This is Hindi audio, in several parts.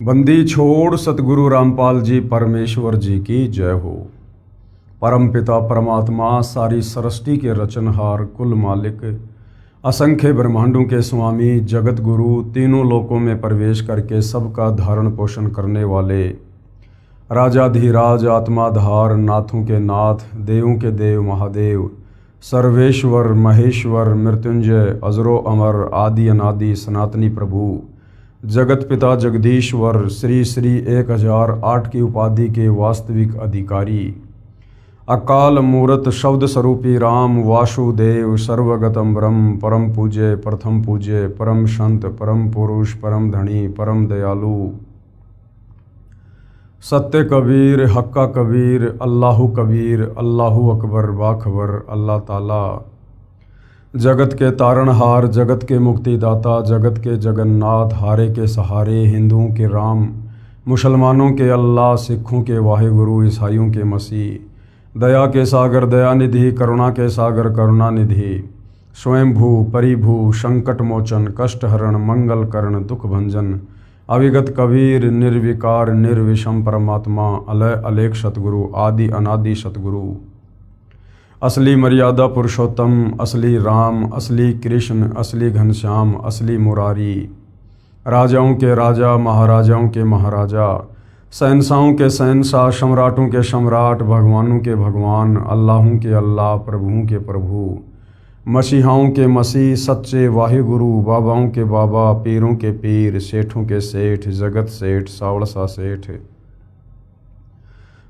बंदी छोड़ सतगुरु रामपाल जी परमेश्वर जी की जय हो। परम पिता परमात्मा सारी सृष्टि के रचनहार कुल मालिक असंख्य ब्रह्मांडों के स्वामी जगत गुरु तीनों लोकों में प्रवेश करके सबका धारण पोषण करने वाले राजाधिराज आत्माधार नाथों के नाथ देवों के देव महादेव सर्वेश्वर महेश्वर मृत्युंजय अजरो अमर आदि अनादि सनातनी प्रभु जगत पिता जगदीश्वर श्री श्री 1008 की उपाधि के वास्तविक अधिकारी अकाल मूरत शब्द स्वरूपी राम वासुदेव सर्वगतम ब्रह्म परम पूज्य प्रथम पूज्य परम संत परम पुरुष परम धनी परम दयालु सत्य कबीर हक्का कबीर अल्लाहु अकबर बाखबर अल्लाह ताला जगत के तारणहार जगत के मुक्तिदाता जगत के जगन्नाथ हारे के सहारे हिंदुओं के राम मुसलमानों के अल्लाह सिखों के वाहिगुरु ईसाइयों के मसीह दया के सागर दयानिधि करुणा के सागर करुणानिधि स्वयंभू परिभू संकट मोचन कष्टहरण मंगल करण दुख भंजन अविगत कबीर निर्विकार निर्विषम परमात्मा अलय अलेख सतगुरु आदि अनादि सतगुरु असली मर्यादा पुरुषोत्तम असली राम असली कृष्ण असली घनश्याम असली मुरारी राजाओं के राजा महाराजाओं के महाराजा शहंशाहों के शहंशाह सम्राटों के सम्राट भगवानों के भगवान अल्लाहों के अल्लाह प्रभुओं के प्रभु मसीहाओं के मसीह सच्चे वाहिगुरु बाबाओं के बाबा पीरों के पीर सेठों के सेठ जगत सेठ सावड़सा सेठ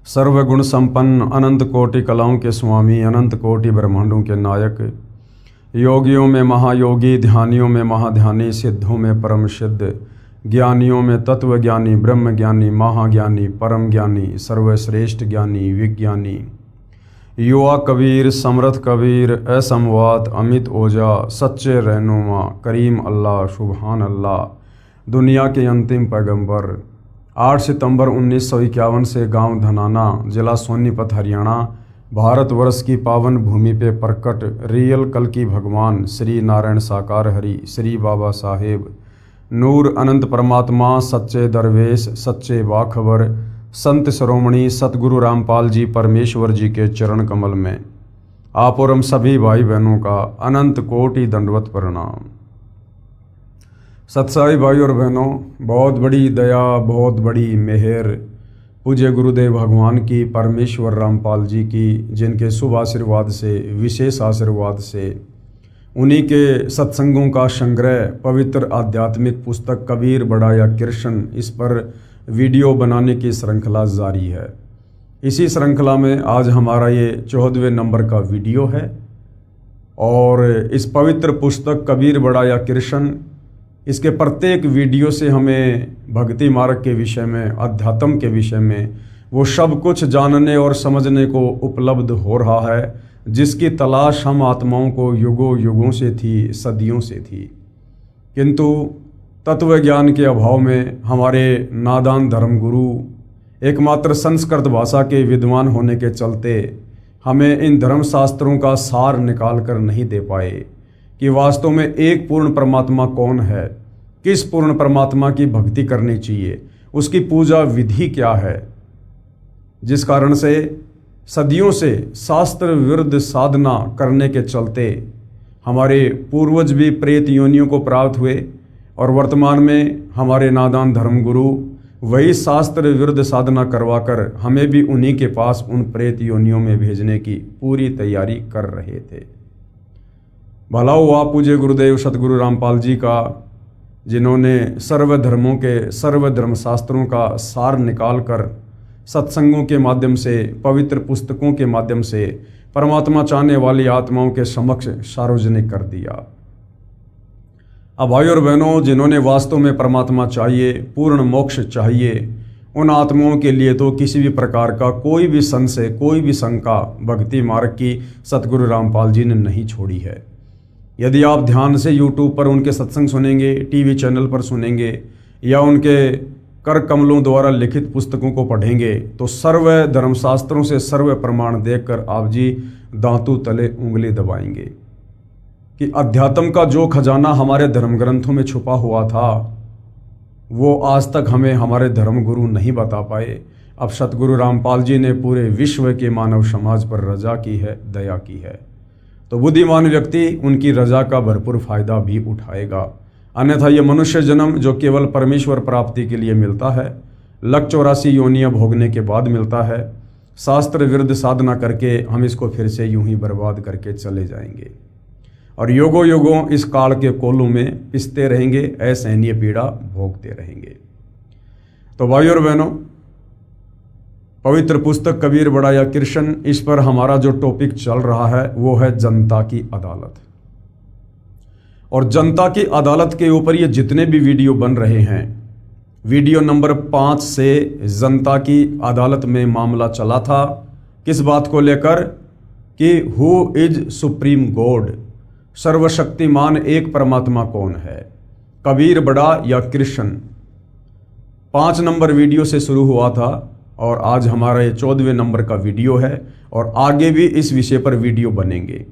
सर्वगुण संपन्न अनंत कोटि कलाओं के स्वामी अनंत कोटि ब्रह्मांडों के नायक योगियों में महायोगी ध्यानियों में महाध्यानी सिद्धों में परम सिद्ध ज्ञानियों में तत्व ज्ञानी ब्रह्म ज्ञानी महाज्ञानी परम ज्ञानी सर्वश्रेष्ठ ज्ञानी विज्ञानी युवा कबीर समर्थ कबीर असमवात अमित ओजा सच्चे रहनुमा करीम अल्लाह सुबहान अल्लाह दुनिया के अंतिम पैगंबर 8 सितंबर 1951 से गांव धनाना जिला सोनीपत हरियाणा भारतवर्ष की पावन भूमि पे प्रकट रियल कल की भगवान श्री नारायण साकार हरि श्री बाबा साहेब नूर अनंत परमात्मा सच्चे दरवेश सच्चे बाखबर संत शिरोमणि सतगुरु रामपाल जी परमेश्वर जी के चरण कमल में आप और हम सभी भाई बहनों का अनंत कोटि दंडवत प्रणाम। सत्साई भाई और बहनों, बहुत बड़ी दया बहुत बड़ी मेहर पूज्य गुरुदेव भगवान की परमेश्वर रामपाल जी की जिनके शुभ आशीर्वाद से विशेष आशीर्वाद से उन्हीं के सत्संगों का संग्रह पवित्र आध्यात्मिक पुस्तक कबीर बड़ा या कृष्ण इस पर वीडियो बनाने की श्रृंखला जारी है। इसी श्रृंखला में आज हमारा ये 14वें नंबर का वीडियो है और इस पवित्र पुस्तक कबीर बड़ा या कृष्ण इसके प्रत्येक वीडियो से हमें भक्ति मार्ग के विषय में अध्यात्म के विषय में वो सब कुछ जानने और समझने को उपलब्ध हो रहा है जिसकी तलाश हम आत्माओं को युगों युगों से थी सदियों से थी, किंतु तत्व ज्ञान के अभाव में हमारे नादान धर्मगुरु एकमात्र संस्कृत भाषा के विद्वान होने के चलते हमें इन धर्मशास्त्रों का सार निकाल कर नहीं दे पाए कि वास्तव में एक पूर्ण परमात्मा कौन है, किस पूर्ण परमात्मा की भक्ति करनी चाहिए, उसकी पूजा विधि क्या है, जिस कारण से सदियों से शास्त्र विरुद्ध साधना करने के चलते हमारे पूर्वज भी प्रेत योनियों को प्राप्त हुए और वर्तमान में हमारे नादान धर्मगुरु वही शास्त्र विरुद्ध साधना करवाकर हमें भी उन्हीं के पास उन प्रेत योनियों में भेजने की पूरी तैयारी कर रहे थे। भला हुआ पूज्य गुरुदेव सतगुरु रामपाल जी का जिन्होंने सर्वधर्मों के सर्वधर्म शास्त्रों का सार निकाल कर सत्संगों के माध्यम से पवित्र पुस्तकों के माध्यम से परमात्मा चाहने वाली आत्माओं के समक्ष सार्वजनिक कर दिया। अब भाई और बहनों, जिन्होंने वास्तव में परमात्मा चाहिए पूर्ण मोक्ष चाहिए उन आत्माओं के लिए तो किसी भी प्रकार का कोई भी संशय कोई भी शंका भक्ति मार्ग की सतगुरु रामपाल जी ने नहीं छोड़ी है। यदि आप ध्यान से YouTube पर उनके सत्संग सुनेंगे, टीवी चैनल पर सुनेंगे या उनके कर कमलों द्वारा लिखित पुस्तकों को पढ़ेंगे तो सर्व धर्मशास्त्रों से सर्व प्रमाण देखकर आप जी दांतों तले उंगली दबाएंगे कि अध्यात्म का जो खजाना हमारे धर्म ग्रंथों में छुपा हुआ था वो आज तक हमें हमारे धर्म गुरु नहीं बता पाए। अब सतगुरु रामपाल जी ने पूरे विश्व के मानव समाज पर रजा की है, दया की है। तो बुद्धिमान व्यक्ति उनकी रजा का भरपूर फायदा भी उठाएगा। अन्यथा ये मनुष्य जन्म जो केवल परमेश्वर प्राप्ति के लिए मिलता है, 184 योनियां भोगने के बाद मिलता है, शास्त्र विरुद्ध साधना करके हम इसको फिर से यूं ही बर्बाद करके चले जाएंगे और योगों योगों इस काल के कोलू में पिसते रहेंगे, असहनीय पीड़ा भोगते रहेंगे। तो भाइयों और बहनों, पवित्र पुस्तक कबीर बड़ा या कृष्ण, इस पर हमारा जो टॉपिक चल रहा है वो है जनता की अदालत। और जनता की अदालत के ऊपर ये जितने भी वीडियो बन रहे हैं, वीडियो नंबर 5 से जनता की अदालत में मामला चला था। किस बात को लेकर कि हु इज सुप्रीम गॉड, सर्वशक्तिमान एक परमात्मा कौन है, कबीर बड़ा या कृष्ण। 5 नंबर वीडियो से शुरू हुआ था और आज हमारा ये 14वें नंबर का वीडियो है और आगे भी इस विषय पर वीडियो बनेंगे।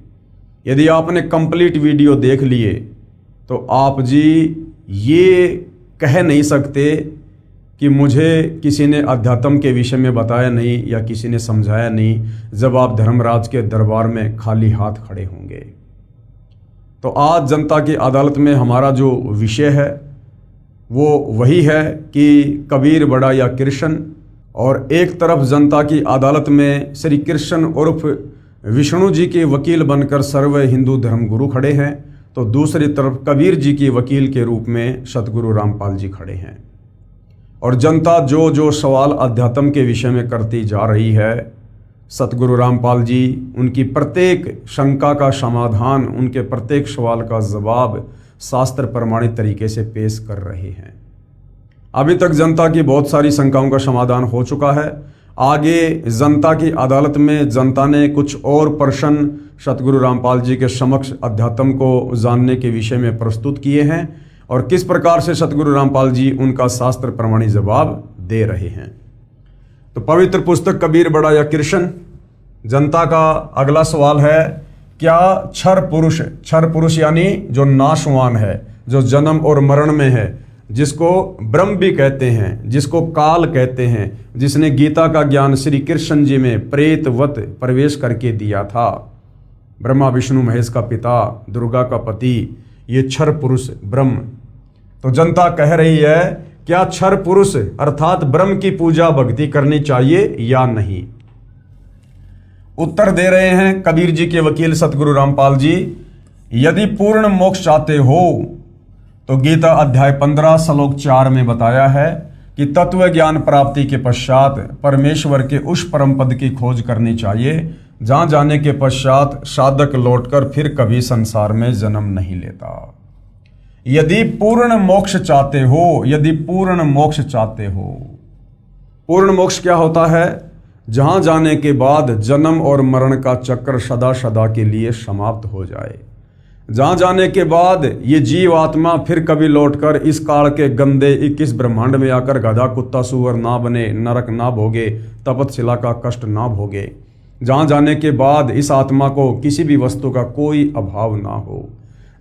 यदि आपने कंप्लीट वीडियो देख लिए तो आप जी ये कह नहीं सकते कि मुझे किसी ने अध्यात्म के विषय में बताया नहीं या किसी ने समझाया नहीं, जब आप धर्मराज के दरबार में खाली हाथ खड़े होंगे। तो आज जनता की अदालत में हमारा जो विषय है वो वही है कि कबीर बड़ा या कृष्ण। और एक तरफ जनता की अदालत में श्री कृष्ण उर्फ विष्णु जी के वकील बनकर सर्व हिंदू धर्म गुरु खड़े हैं, तो दूसरी तरफ कबीर जी के वकील के रूप में सतगुरु रामपाल जी खड़े हैं। और जनता जो जो सवाल अध्यात्म के विषय में करती जा रही है, सतगुरु रामपाल जी उनकी प्रत्येक शंका का समाधान, उनके प्रत्येक सवाल का जवाब शास्त्र प्रमाणित तरीके से पेश कर रहे हैं। अभी तक जनता की बहुत सारी शंकाओं का समाधान हो चुका है। आगे जनता की अदालत में जनता ने कुछ और प्रश्न सतगुरु रामपाल जी के समक्ष अध्यात्म को जानने के विषय में प्रस्तुत किए हैं और किस प्रकार से सतगुरु रामपाल जी उनका शास्त्र प्रमाणित जवाब दे रहे हैं। तो पवित्र पुस्तक कबीर बड़ा या कृष्ण, जनता का अगला सवाल है, क्या क्षर पुरुष यानी जो नाशवान है, जो जन्म और मरण में है, जिसको ब्रह्म भी कहते हैं, जिसको काल कहते हैं, जिसने गीता का ज्ञान श्री कृष्ण जी में प्रेतवत प्रवेश करके दिया था, ब्रह्मा विष्णु महेश का पिता, दुर्गा का पति, ये क्षर पुरुष ब्रह्म। तो जनता कह रही है, क्या क्षर पुरुष अर्थात ब्रह्म की पूजा भक्ति करनी चाहिए या नहीं। उत्तर दे रहे हैं कबीर जी के वकील सतगुरु रामपाल जी, यदि पूर्ण मोक्ष चाहते हो तो गीता अध्याय 15 श्लोक 4 में बताया है कि तत्व ज्ञान प्राप्ति के पश्चात परमेश्वर के उस परम पद की खोज करनी चाहिए जहां जाने के पश्चात साधक लौटकर फिर कभी संसार में जन्म नहीं लेता। यदि पूर्ण मोक्ष चाहते हो, यदि पूर्ण मोक्ष चाहते हो, पूर्ण मोक्ष क्या होता है? जहां जाने के बाद जन्म और मरण का चक्र सदा सदा के लिए समाप्त हो जाए, जहां जाने के बाद ये जीव आत्मा फिर कभी लौटकर इस काल के गंदे 21 ब्रह्मांड में आकर गधा कुत्ता सुअर ना बने, नरक ना भोगे, तपतशिला का कष्ट ना भोगे, जहां जाने के बाद इस आत्मा को किसी भी वस्तु का कोई अभाव ना हो,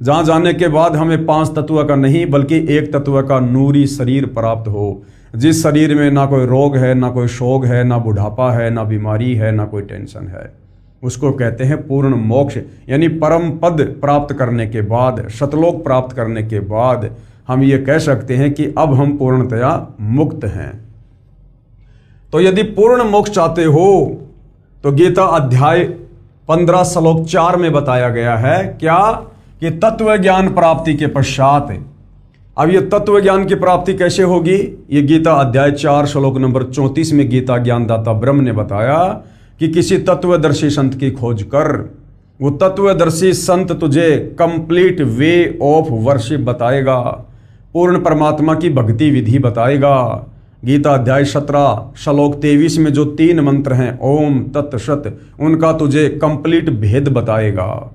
जहां जाने के बाद हमें 5 तत्व का नहीं बल्कि 1 तत्व का नूरी शरीर प्राप्त हो, जिस शरीर में ना कोई रोग है, ना कोई शोक है, ना बुढ़ापा है, ना बीमारी है, ना कोई टेंशन है, उसको कहते हैं पूर्ण मोक्ष। यानी परम पद प्राप्त करने के बाद, सतलोक प्राप्त करने के बाद हम ये कह सकते हैं कि अब हम पूर्णतया मुक्त हैं। तो यदि पूर्ण मोक्ष चाहते हो तो गीता अध्याय 15 श्लोक 4 में बताया गया है क्या कि तत्व ज्ञान प्राप्ति के पश्चात। अब ये तत्व ज्ञान की प्राप्ति कैसे होगी? ये गीता अध्याय 4 श्लोक नंबर 34 में गीता ज्ञानदाता ब्रह्म ने बताया कि किसी तत्वदर्शी संत की खोज कर। वो तत्वदर्शी संत तुझे कंप्लीट वे ऑफ वर्शिप बताएगा, पूर्ण परमात्मा की भक्ति विधि बताएगा। गीता अध्याय 17 श्लोक 23 में जो 3 मंत्र हैं ओम तत्सत, उनका तुझे कंप्लीट भेद बताएगा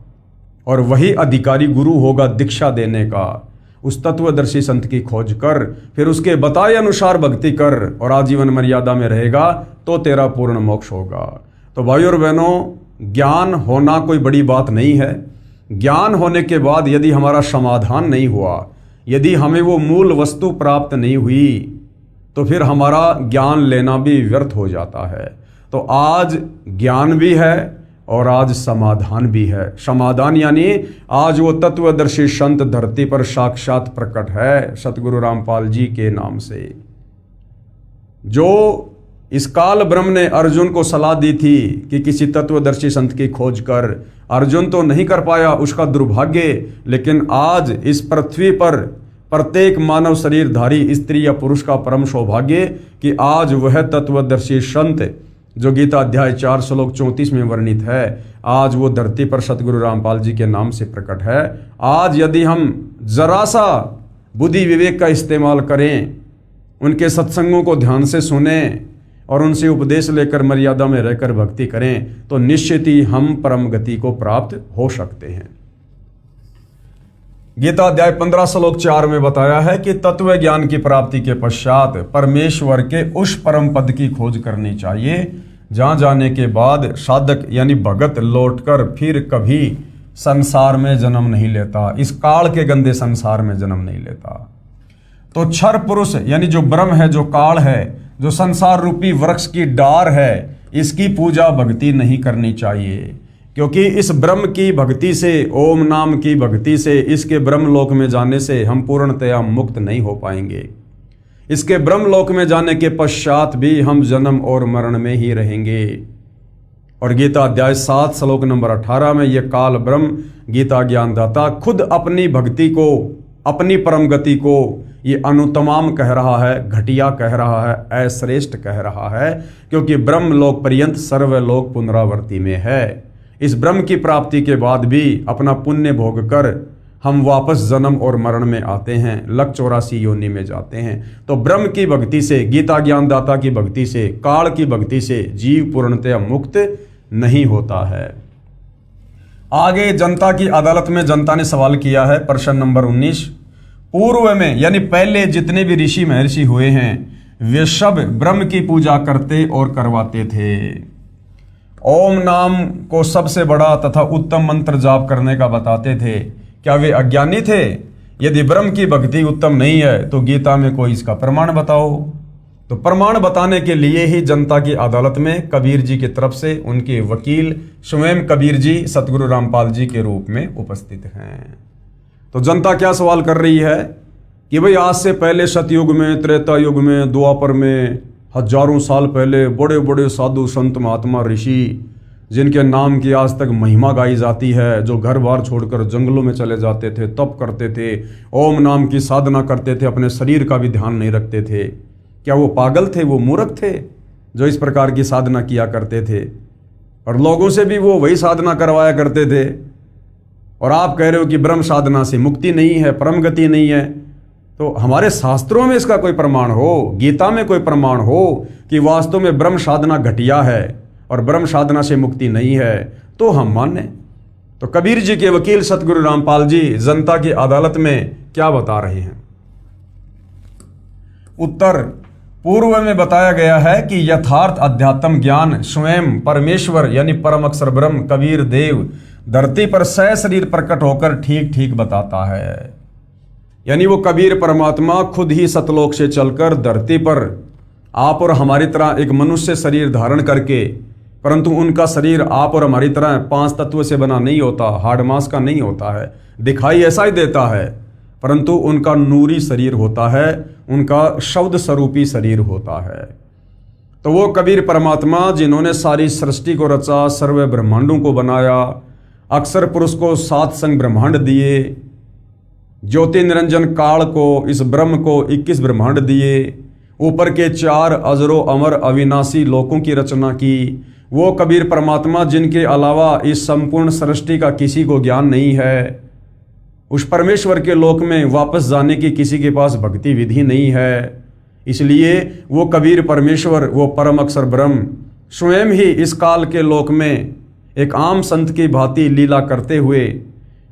और वही अधिकारी गुरु होगा दीक्षा देने का। उस तत्वदर्शी संत की खोज कर, फिर उसके बताए अनुसार भक्ति कर और आजीवन मर्यादा में रहेगा तो तेरा पूर्ण मोक्ष होगा। तो भाइयों और बहनों, ज्ञान होना कोई बड़ी बात नहीं है। ज्ञान होने के बाद यदि हमारा समाधान नहीं हुआ, यदि हमें वो मूल वस्तु प्राप्त नहीं हुई तो फिर हमारा ज्ञान लेना भी व्यर्थ हो जाता है। तो आज ज्ञान भी है और आज समाधान भी है। समाधान यानी आज वो तत्वदर्शी संत धरती पर साक्षात प्रकट है सतगुरु रामपाल जी के नाम से। जो इस काल ब्रह्म ने अर्जुन को सलाह दी थी कि किसी तत्वदर्शी संत की खोज कर, अर्जुन तो नहीं कर पाया, उसका दुर्भाग्य। लेकिन आज इस पृथ्वी पर प्रत्येक मानव शरीरधारी स्त्री या पुरुष का परम सौभाग्य कि आज वह तत्वदर्शी संत जो गीता अध्याय 4 श्लोक 34 में वर्णित है, आज वो धरती पर सतगुरु रामपाल जी के नाम से प्रकट है। आज यदि हम जरा सा बुद्धि विवेक का इस्तेमाल करें, उनके सत्संगों को ध्यान से सुने और उनसे उपदेश लेकर मर्यादा में रहकर भक्ति करें तो निश्चित ही हम परम गति को प्राप्त हो सकते हैं। गीता अध्याय 15 श्लोक 4 में बताया है कि तत्व ज्ञान की प्राप्ति के पश्चात परमेश्वर के उस परम पद की खोज करनी चाहिए जहां जाने के बाद साधक यानी भगत लौटकर फिर कभी संसार में जन्म नहीं लेता, इस काल के गंदे संसार में जन्म नहीं लेता। तो क्षर पुरुष यानी जो ब्रह्म है, जो काल है, जो संसार रूपी वृक्ष की डार है, इसकी पूजा भक्ति नहीं करनी चाहिए, क्योंकि इस ब्रह्म की भक्ति से, ओम नाम की भक्ति से, इसके ब्रह्मलोक में जाने से हम पूर्णतया मुक्त नहीं हो पाएंगे। इसके ब्रह्मलोक में जाने के पश्चात भी हम जन्म और मरण में ही रहेंगे। और गीता अध्याय 7 श्लोक नंबर 18 में यह काल ब्रह्म गीता ज्ञानदाता खुद अपनी भक्ति को, अपनी परम गति को ये अनुत्तमाम कह रहा है, घटिया कह रहा है, अश्रेष्ठ कह रहा है, क्योंकि ब्रह्मलोक पर्यंत सर्वलोक पुनरावर्ती में है। इस ब्रह्म की प्राप्ति के बाद भी अपना पुण्य भोग कर हम वापस जन्म और मरण में आते हैं, लक 84 योनि में जाते हैं। तो ब्रह्म की भक्ति से, गीता ज्ञानदाता की भक्ति से, काल की भक्ति से जीव पूर्णतया मुक्त नहीं होता है। आगे जनता की अदालत में जनता ने सवाल किया है, प्रश्न नंबर 19। पूर्व में यानी पहले जितने भी ऋषि महर्षि हुए हैं वे सब ब्रह्म की पूजा करते और करवाते थे। ओम नाम को सबसे बड़ा तथा उत्तम मंत्र जाप करने का बताते थे। क्या वे अज्ञानी थे? यदि ब्रह्म की भक्ति उत्तम नहीं है तो गीता में कोई इसका प्रमाण बताओ। तो प्रमाण बताने के लिए ही जनता की अदालत में कबीर जी की तरफ से उनके वकील स्वयं कबीर जी सतगुरु रामपाल जी के रूप में उपस्थित हैं। तो जनता क्या सवाल कर रही है कि भाई आज से पहले सतयुग में, त्रेता युग में, द्वापर में, हजारों साल पहले बड़े बड़े साधु संत महात्मा ऋषि जिनके नाम की आज तक महिमा गाई जाती है, जो घर बार छोड़कर जंगलों में चले जाते थे, तप करते थे, ओम नाम की साधना करते थे, अपने शरीर का भी ध्यान नहीं रखते थे, क्या वो पागल थे? वो मूर्ख थे जो इस प्रकार की साधना किया करते थे? और लोगों से भी वो वही साधना करवाया करते थे। और आप कह रहे हो कि ब्रह्म साधना से मुक्ति नहीं है, परम गति नहीं है। तो हमारे शास्त्रों में इसका कोई प्रमाण हो, गीता में कोई प्रमाण हो कि वास्तव में ब्रह्म साधना घटिया है और ब्रह्म साधना से मुक्ति नहीं है, तो हम माने। तो कबीर जी के वकील सतगुरु रामपाल जी जनता की अदालत में क्या बता रहे हैं? उत्तर पूर्व में बताया गया है कि यथार्थ अध्यात्म ज्ञान स्वयं परमेश्वर यानी परम अक्षर ब्रह्म कबीर देव धरती पर सशरीर प्रकट होकर ठीक ठीक बताता है। यानी वो कबीर परमात्मा खुद ही सतलोक से चलकर धरती पर आप और हमारी तरह एक मनुष्य शरीर धारण करके, परंतु उनका शरीर आप और हमारी तरह 5 तत्व से बना नहीं होता, हाड़ मांस का नहीं होता है, दिखाई ऐसा ही देता है, परंतु उनका नूरी शरीर होता है, उनका शब्द स्वरूपी शरीर होता है। तो वो कबीर परमात्मा जिन्होंने सारी सृष्टि को रचा, सर्व ब्रह्मांडों को बनाया, अक्षर पुरुष को 7 संग ब्रह्मांड दिए, ज्योति निरंजन काल को, इस ब्रह्म को 21 ब्रह्मांड दिए, ऊपर के 4 अजरो अमर अविनाशी लोकों की रचना की, वो कबीर परमात्मा जिनके अलावा इस संपूर्ण सृष्टि का किसी को ज्ञान नहीं है, उस परमेश्वर के लोक में वापस जाने की किसी के पास भक्ति विधि नहीं है, इसलिए वो कबीर परमेश्वर, वो परम अक्षर ब्रह्म स्वयं ही इस काल के लोक में एक आम संत की भांति लीला करते हुए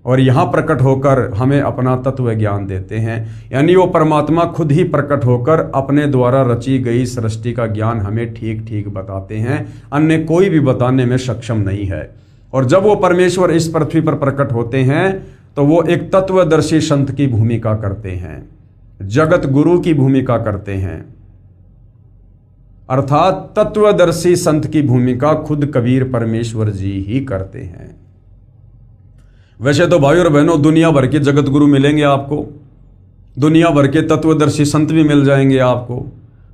और यहाँ प्रकट होकर हमें अपना तत्व ज्ञान देते हैं। यानी वो परमात्मा खुद ही प्रकट होकर अपने द्वारा रची गई सृष्टि का ज्ञान हमें ठीक ठीक बताते हैं, अन्य कोई भी बताने में सक्षम नहीं है। और जब वो परमेश्वर इस पृथ्वी पर प्रकट होते हैं तो वो एक तत्वदर्शी संत की भूमिका करते हैं, जगत गुरु की भूमिका करते हैं, अर्थात तत्वदर्शी संत की भूमिका खुद कबीर परमेश्वर जी ही करते हैं। वैसे तो भाई और बहनों दुनिया भर के जगत गुरु मिलेंगे आपको, दुनिया भर के तत्वदर्शी संत भी मिल जाएंगे आपको,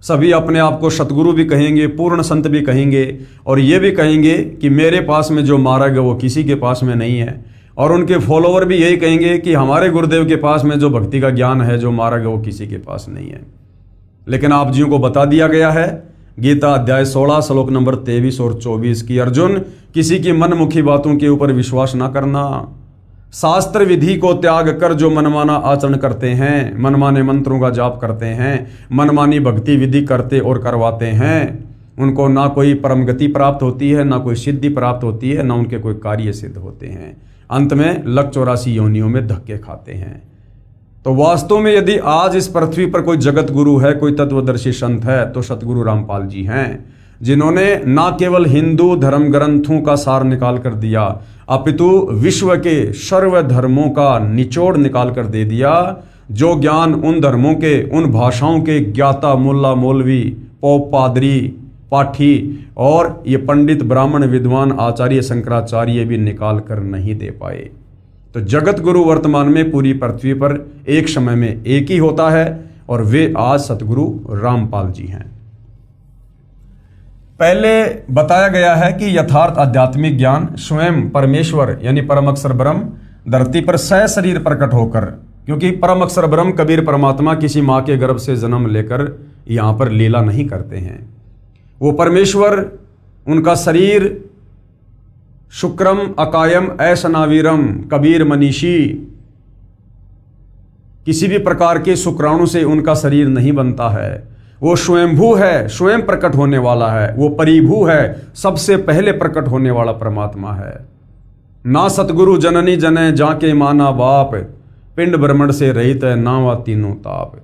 सभी अपने आप को सतगुरु भी कहेंगे, पूर्ण संत भी कहेंगे, और ये भी कहेंगे कि मेरे पास में जो मार्ग है वो किसी के पास में नहीं है, और उनके फॉलोवर भी यही कहेंगे कि हमारे गुरुदेव के पास में जो भक्ति का ज्ञान है, जो मार्ग है वो किसी के पास नहीं है। लेकिन आप जियों को बता दिया गया है गीता अध्याय 16 श्लोक नंबर 23 और 24 की, अर्जुन किसी की मनमुखी बातों के ऊपर विश्वास ना करना, शास्त्र विधि को त्याग कर जो मनमाना आचरण करते हैं, मनमाने मंत्रों का जाप करते हैं, मनमानी भक्ति विधि करते और करवाते हैं, उनको ना कोई परम गति प्राप्त होती है, ना कोई सिद्धि प्राप्त होती है, ना उनके कोई कार्य सिद्ध होते हैं, अंत में लक 84 योनियों में धक्के खाते हैं। तो वास्तव में यदि आज इस पृथ्वी पर कोई जगत गुरु है, कोई तत्वदर्शी संत है, तो सतगुरु रामपाल जी हैं, जिन्होंने ना केवल हिंदू धर्म ग्रंथों का सार निकाल कर दिया, अपितु विश्व के सर्व धर्मों का निचोड़ निकाल कर दे दिया, जो ज्ञान उन धर्मों के, उन भाषाओं के ज्ञाता मुल्ला मौलवी पोप पादरी पाठी और ये पंडित ब्राह्मण विद्वान आचार्य शंकराचार्य भी निकाल कर नहीं दे पाए। तो जगत गुरु वर्तमान में पूरी पृथ्वी पर एक समय में एक ही होता है, और वे आज सतगुरु रामपाल जी हैं। पहले बताया गया है कि यथार्थ आध्यात्मिक ज्ञान स्वयं परमेश्वर यानी परम अक्षर ब्रह्म धरती पर सशरीर प्रकट होकर, क्योंकि परम अक्षर ब्रह्म कबीर परमात्मा किसी माँ के गर्भ से जन्म लेकर यहाँ पर लीला नहीं करते हैं। वो परमेश्वर, उनका शरीर शुक्रम अकायम ऐसनावीरम कबीर मनीषी, किसी भी प्रकार के शुक्राणु से उनका शरीर नहीं बनता है। वो स्वयंभू है, स्वयं प्रकट होने वाला है, वो परिभू है, सबसे पहले प्रकट होने वाला परमात्मा है। ना सतगुरु जननी जने जाके माना बाप, पिंड ब्रह्मण से रहित है ना वा तीनों ताप।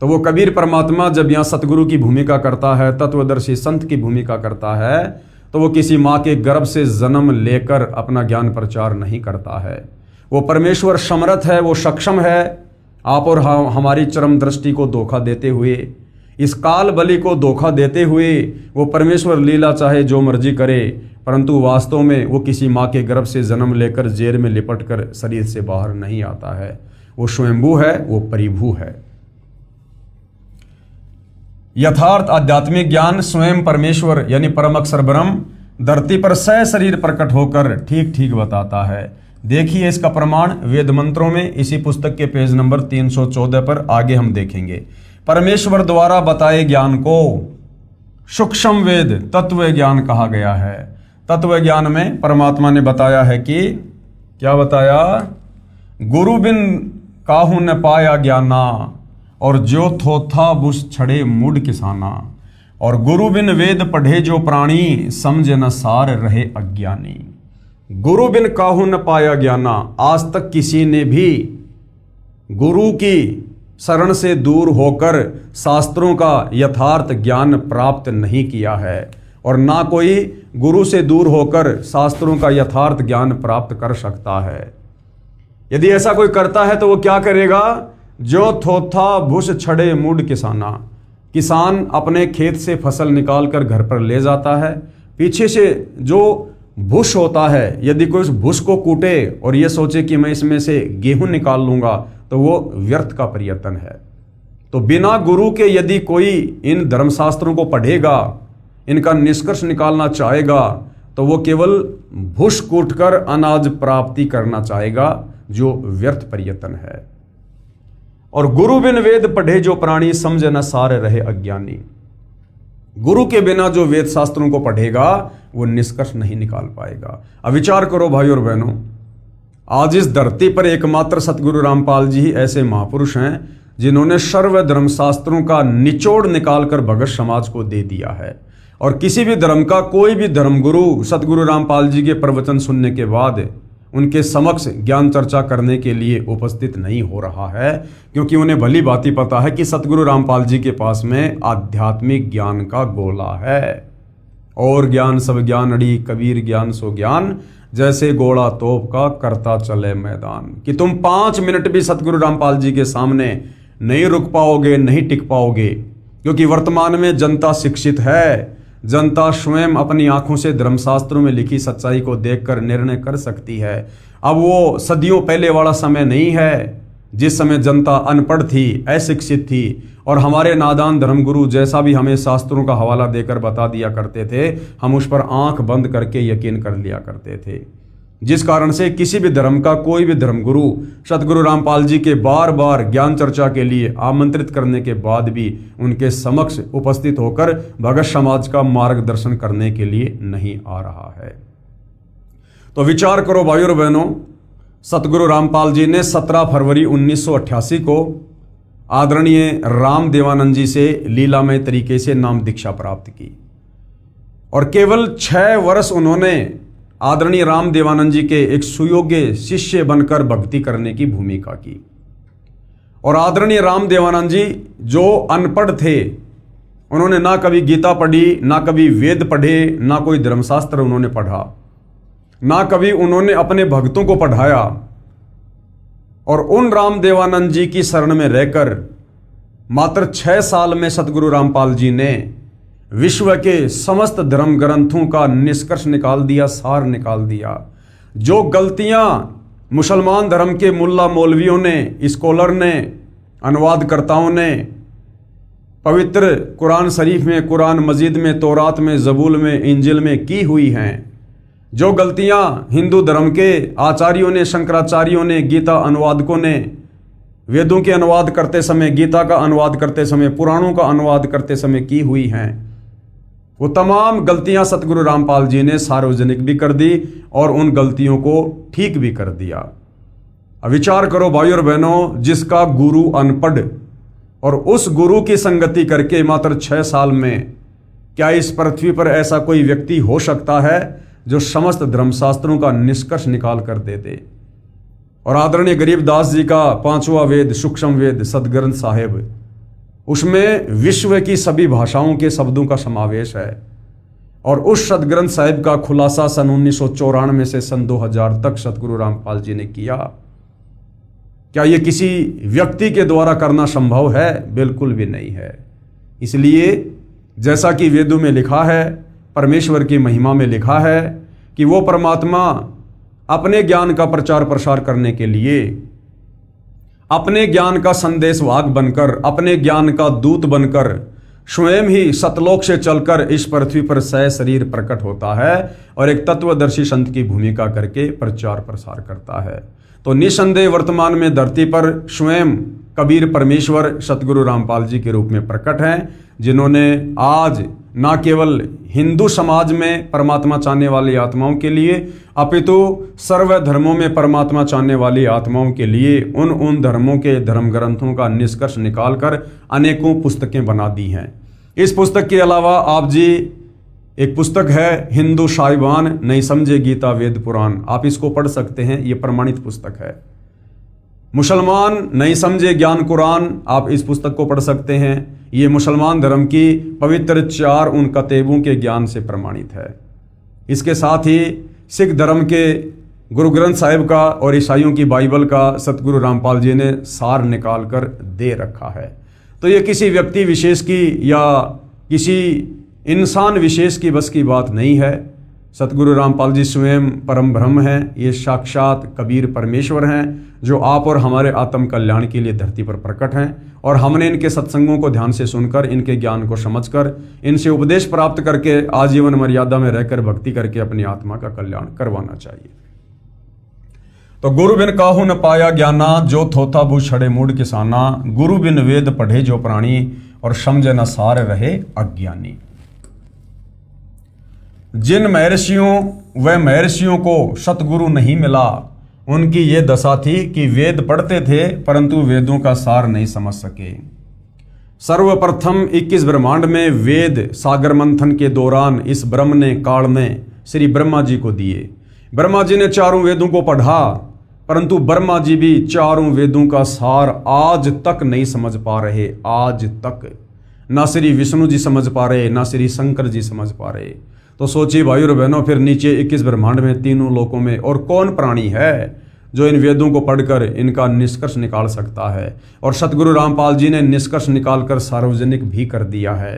तो वो कबीर परमात्मा जब यहाँ सतगुरु की भूमिका करता है, तत्वदर्शी संत की भूमिका करता है, तो वो किसी माँ के गर्भ से जन्म लेकर अपना ज्ञान प्रचार नहीं करता है। वो परमेश्वर समर्थ है, वो सक्षम है आप और हमारी चरम दृष्टि को धोखा देते हुए, इस काल बलि को धोखा देते हुए वो परमेश्वर लीला चाहे जो मर्जी करे, परंतु वास्तव में वो किसी माँ के गर्भ से जन्म लेकर जेर में लिपट कर शरीर से बाहर नहीं आता है। वो स्वयंभू है, वो परिभू है। यथार्थ आध्यात्मिक ज्ञान स्वयं परमेश्वर यानी परम अक्षर ब्रह्म धरती पर सशरीर प्रकट होकर ठीक ठीक बताता है। देखिए इसका प्रमाण वेद मंत्रों में, इसी पुस्तक के पेज नंबर 314 पर आगे हम देखेंगे। परमेश्वर द्वारा बताए ज्ञान को सूक्ष्म वेद तत्व ज्ञान कहा गया है। तत्व ज्ञान में परमात्मा ने बताया है कि क्या बताया, गुरु बिन काहू न पाया ज्ञाना और जो थोथा बुस छड़े मुड किसाना, और गुरु बिन वेद पढ़े जो प्राणी समझे न सार रहे अज्ञानी। गुरु बिन काहू न पाया ज्ञाना, आज तक किसी ने भी गुरु की शरण से दूर होकर शास्त्रों का यथार्थ ज्ञान प्राप्त नहीं किया है, और ना कोई गुरु से दूर होकर शास्त्रों का यथार्थ ज्ञान प्राप्त कर सकता है। यदि ऐसा कोई करता है तो वो क्या करेगा, जो थोथा भूस छड़े मुड किसाना, किसान अपने खेत से फसल निकाल कर घर पर ले जाता है, पीछे से जो भूस होता है, यदि कोई उस भूस को कूटे और ये सोचे कि मैं इसमें से गेहूं निकाल लूंगा, तो वो व्यर्थ का प्रयत्न है। तो बिना गुरु के यदि कोई इन धर्मशास्त्रों को पढ़ेगा, इनका निष्कर्ष निकालना चाहेगा, तो वो केवल भूस कूटकर अनाज प्राप्ति करना चाहेगा, जो व्यर्थ प्रयत्न है। और गुरु बिन वेद पढ़े जो प्राणी समझे न सारे रहे अज्ञानी। गुरु के बिना जो वेद शास्त्रों को पढ़ेगा वो निष्कर्ष नहीं निकाल पाएगा। अब विचार करो भाई और बहनों, आज इस धरती पर एकमात्र सतगुरु रामपाल जी ही ऐसे महापुरुष हैं जिन्होंने सर्व धर्म शास्त्रों का निचोड़ निकालकर भगत समाज को दे दिया है। और किसी भी धर्म का कोई भी धर्मगुरु सतगुरु रामपाल जी के प्रवचन सुनने के बाद उनके समक्ष ज्ञान चर्चा करने के लिए उपस्थित नहीं हो रहा है, क्योंकि उन्हें भली भांति पता है कि सतगुरु रामपाल जी के पास में आध्यात्मिक ज्ञान का गोला है। और ज्ञान सब ज्ञान अड़ी, कबीर ज्ञान सो ज्ञान, जैसे घोड़ा तोप का करता चले मैदान। कि तुम 5 मिनट भी सतगुरु रामपाल जी के सामने नहीं रुक पाओगे, नहीं टिक पाओगे, क्योंकि वर्तमान में जनता शिक्षित है। जनता स्वयं अपनी आंखों से धर्मशास्त्रों में लिखी सच्चाई को देखकर निर्णय कर सकती है। अब वो सदियों पहले वाला समय नहीं है जिस समय जनता अनपढ़ थी, अशिक्षित थी, और हमारे नादान धर्मगुरु जैसा भी हमें शास्त्रों का हवाला देकर बता दिया करते थे, हम उस पर आंख बंद करके यकीन कर लिया करते थे। जिस कारण से किसी भी धर्म का कोई भी धर्मगुरु सतगुरु रामपाल जी के बार बार ज्ञान चर्चा के लिए आमंत्रित करने के बाद भी उनके समक्ष उपस्थित होकर भगत समाज का मार्गदर्शन करने के लिए नहीं आ रहा है। तो विचार करो भाइयों और बहनों, सतगुरु रामपाल जी ने 17 फरवरी 1988 को आदरणीय राम देवानंद जी से लीलामय तरीके से नाम दीक्षा प्राप्त की, और केवल 6 वर्ष उन्होंने आदरणीय राम देवानंद जी के एक सुयोग्य शिष्य बनकर भक्ति करने की भूमिका की। और आदरणीय राम देवानंद जी जो अनपढ़ थे, उन्होंने ना कभी गीता पढ़ी, ना कभी वेद पढ़े, ना कोई धर्मशास्त्र उन्होंने पढ़ा, ना कभी उन्होंने अपने भक्तों को पढ़ाया, और उन राम देवानंद जी की शरण में रहकर मात्र 6 साल में सतगुरु रामपाल जी ने विश्व के समस्त धर्म ग्रंथों का निष्कर्ष निकाल दिया, सार निकाल दिया। जो गलतियां मुसलमान धर्म के मुल्ला मौलवियों ने, स्कॉलर ने, अनुवादकर्ताओं ने पवित्र कुरान शरीफ में, कुरान मजीद में, तौरात में, ज़बूर में, इंजिल में की हुई हैं, जो गलतियां हिंदू धर्म के आचार्यों ने, शंकराचार्यों ने, गीता अनुवादकों ने वेदों के अनुवाद करते समय, गीता का अनुवाद करते समय, पुराणों का अनुवाद करते समय की हुई हैं, वो तमाम गलतियां सतगुरु रामपाल जी ने सार्वजनिक भी कर दी और उन गलतियों को ठीक भी कर दिया। अब विचार करो भाइयों और बहनों, जिसका गुरु अनपढ़ और उस गुरु की संगति करके मात्र 6 साल में, क्या इस पृथ्वी पर ऐसा कोई व्यक्ति हो सकता है जो समस्त धर्मशास्त्रों का निष्कर्ष निकाल कर दे दे? और आदरणीय गरीबदास जी का 5वां वेद सूक्ष्म वेद सदग्रंथ साहिब, उसमें विश्व की सभी भाषाओं के शब्दों का समावेश है, और उस सदग्रंथ साहिब का खुलासा सन 1994 से सन 2000 तक सतगुरु रामपाल जी ने किया। क्या यह किसी व्यक्ति के द्वारा करना संभव है? बिल्कुल भी नहीं है। इसलिए जैसा कि वेदों में लिखा है, परमेश्वर की महिमा में लिखा है कि वो परमात्मा अपने ज्ञान का प्रचार प्रसार करने के लिए, अपने ज्ञान का संदेशवाहक बनकर, अपने ज्ञान का दूत बनकर स्वयं ही सतलोक से चलकर इस पृथ्वी पर सशरीर प्रकट होता है और एक तत्वदर्शी संत की भूमिका करके प्रचार प्रसार करता है। तो निसंदेह वर्तमान में धरती पर स्वयं कबीर परमेश्वर सतगुरु रामपाल जी के रूप में प्रकट हैं, जिन्होंने आज न केवल हिंदू समाज में परमात्मा चाहने वाली आत्माओं के लिए, अपितु सर्व धर्मों में परमात्मा चाहने वाली आत्माओं के लिए उन धर्मों के धर्म ग्रंथों का निष्कर्ष निकालकर अनेकों पुस्तकें बना दी हैं। इस पुस्तक के अलावा आप जी एक पुस्तक है हिंदू साहिबान नहीं समझे गीता वेद पुराण, आप इसको पढ़ सकते हैं, ये प्रमाणित पुस्तक है। मुसलमान नहीं समझे ज्ञान कुरान, आप इस पुस्तक को पढ़ सकते हैं। ये मुसलमान धर्म की पवित्र 4 उन कतेबों के ज्ञान से प्रमाणित है। इसके साथ ही सिख धर्म के गुरु ग्रंथ साहिब का और ईसाइयों की बाइबल का सतगुरु रामपाल जी ने सार निकाल कर दे रखा है। तो ये किसी व्यक्ति विशेष की या किसी इंसान विशेष की बस की बात नहीं है। सतगुरु रामपाल जी स्वयं परम ब्रह्म हैं, ये साक्षात कबीर परमेश्वर हैं, जो आप और हमारे आत्म कल्याण के लिए धरती पर प्रकट हैं। और हमने इनके सत्संगों को ध्यान से सुनकर, इनके ज्ञान को समझकर, इनसे उपदेश प्राप्त करके आजीवन मर्यादा में रहकर भक्ति करके अपनी आत्मा का कल्याण करवाना चाहिए। तो गुरु बिन काहू न पाया ज्ञाना, जो थोथा भू छड़े मूड किसाना, गुरु बिन वेद पढ़े जो प्राणी, और समझे न सार रहे अज्ञानी। जिन महर्षियों व महर्षियों को सतगुरु नहीं मिला, उनकी ये दशा थी कि वेद पढ़ते थे परंतु वेदों का सार नहीं समझ सके। सर्वप्रथम 21 ब्रह्मांड में वेद सागर मंथन के दौरान इस ब्रह्म ने काल ने श्री ब्रह्मा जी को दिए। ब्रह्मा जी ने 4 वेदों को पढ़ा, परंतु ब्रह्मा जी भी 4 वेदों का सार आज तक नहीं समझ पा रहे। आज तक ना श्री विष्णु जी समझ पा रहे, ना श्री शंकर जी समझ पा रहे। तो सोचिए भाइयों और बहनों, फिर नीचे 21 ब्रह्मांड में, तीनों लोकों में और कौन प्राणी है जो इन वेदों को पढ़कर इनका निष्कर्ष निकाल सकता है। और सतगुरु रामपाल जी ने निष्कर्ष निकालकर सार्वजनिक भी कर दिया है।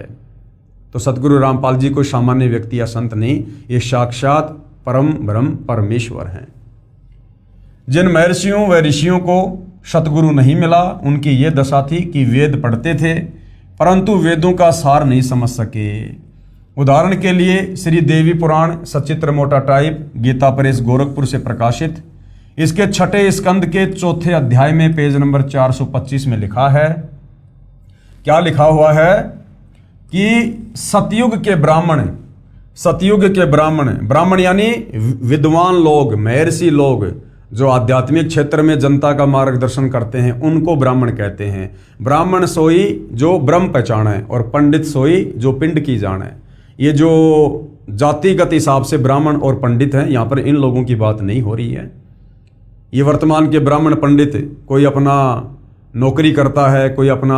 तो सतगुरु रामपाल जी कोई सामान्य व्यक्ति या संत नहीं, ये साक्षात परम ब्रह्म परमेश्वर हैं। जिन महर्षियों व ऋषियों को सतगुरु नहीं मिला, उनकी ये दशा थी कि वेद पढ़ते थे परंतु वेदों का सार नहीं समझ सके। उदाहरण के लिए श्री देवी पुराण सचित्र मोटा टाइप, गीता प्रेस गोरखपुर से प्रकाशित, इसके 6ठे स्कंद के 4थे अध्याय में पेज नंबर 425 में लिखा है, क्या लिखा हुआ है कि सतयुग के ब्राह्मण यानी विद्वान लोग, महर्षि लोग जो आध्यात्मिक क्षेत्र में जनता का मार्गदर्शन करते हैं, उनको ब्राह्मण कहते हैं। ब्राह्मण सोई जो ब्रह्म पहचाने और पंडित सोई जो पिंड की जाने। ये जो जातिगत हिसाब से ब्राह्मण और पंडित हैं, यहाँ पर इन लोगों की बात नहीं हो रही है। ये वर्तमान के ब्राह्मण पंडित, कोई अपना नौकरी करता है, कोई अपना